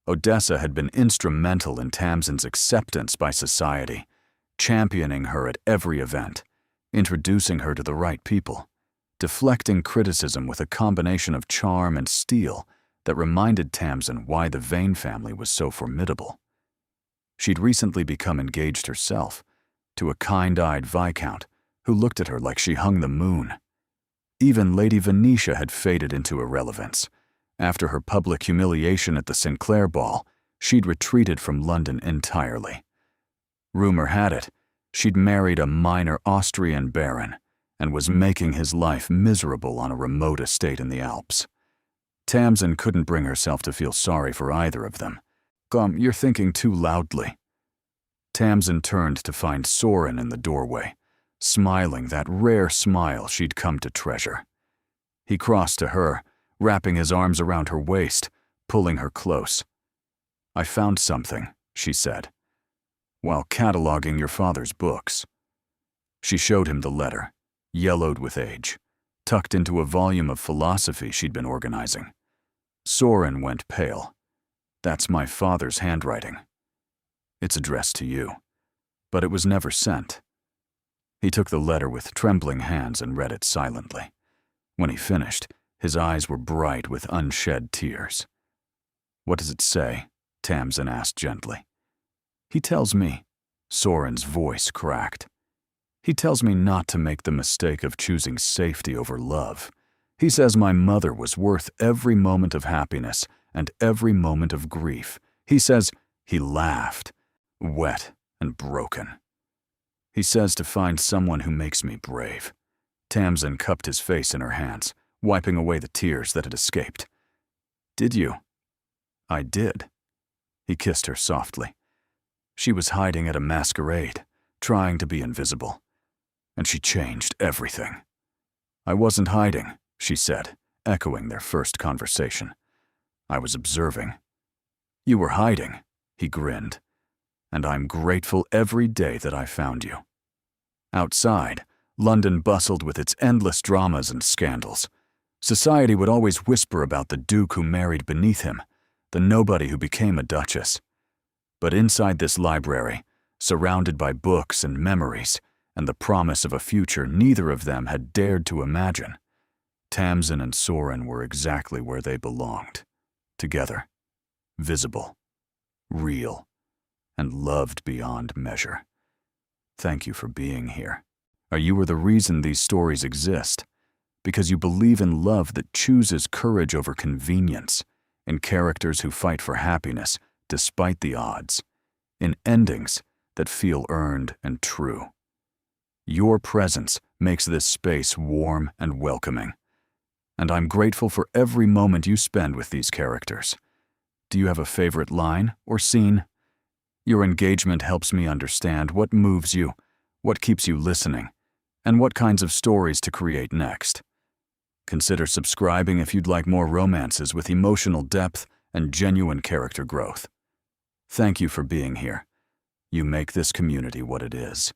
Odessa had been instrumental in Tamsin's acceptance by society, championing her at every event, introducing her to the right people, deflecting criticism with a combination of charm and steel that reminded Tamsin why the Vane family was so formidable. She'd recently become engaged herself, to a kind-eyed viscount who looked at her like she hung the moon. Even Lady Venetia had faded into irrelevance. After her public humiliation at the Sinclair ball, she'd retreated from London entirely. Rumor had it, she'd married a minor Austrian baron and was making his life miserable on a remote estate in the Alps. Tamsin couldn't bring herself to feel sorry for either of them. You're thinking too loudly." Tamsin turned to find Soren in the doorway, smiling that rare smile she'd come to treasure. He crossed to her, wrapping his arms around her waist, pulling her close. "I found something," she said, "while cataloging your father's books." She showed him the letter, yellowed with age, tucked into a volume of philosophy she'd been organizing. Soren went pale. "That's my father's handwriting. It's addressed to you, but it was never sent." He took the letter with trembling hands and read it silently. When he finished, his eyes were bright with unshed tears. "What does it say?" Tamsin asked gently. "He tells me," Soren's voice cracked. "He tells me not to make the mistake of choosing safety over love. He says my mother was worth every moment of happiness and every moment of grief. He says," he laughed, wet and broken. "He says to find someone who makes me brave." Tamsin cupped his face in her hands, wiping away the tears that had escaped. "Did you?" "I did." He kissed her softly. "She was hiding at a masquerade, trying to be invisible. And she changed everything." "I wasn't hiding," she said, echoing their first conversation. "I was observing." "You were hiding," he grinned. "And I'm grateful every day that I found you." Outside, London bustled with its endless dramas and scandals. Society would always whisper about the duke who married beneath him, the nobody who became a duchess. But inside this library, surrounded by books and memories, and the promise of a future neither of them had dared to imagine, Tamsin and Soren were exactly where they belonged. Together, visible, real, and loved beyond measure. Thank you for being here. You are the reason these stories exist, because you believe in love that chooses courage over convenience, in characters who fight for happiness despite the odds, in endings that feel earned and true. Your presence makes this space warm and welcoming, and I'm grateful for every moment you spend with these characters. Do you have a favorite line or scene? Your engagement helps me understand what moves you, what keeps you listening, and what kinds of stories to create next. Consider subscribing if you'd like more romances with emotional depth and genuine character growth. Thank you for being here. You make this community what it is.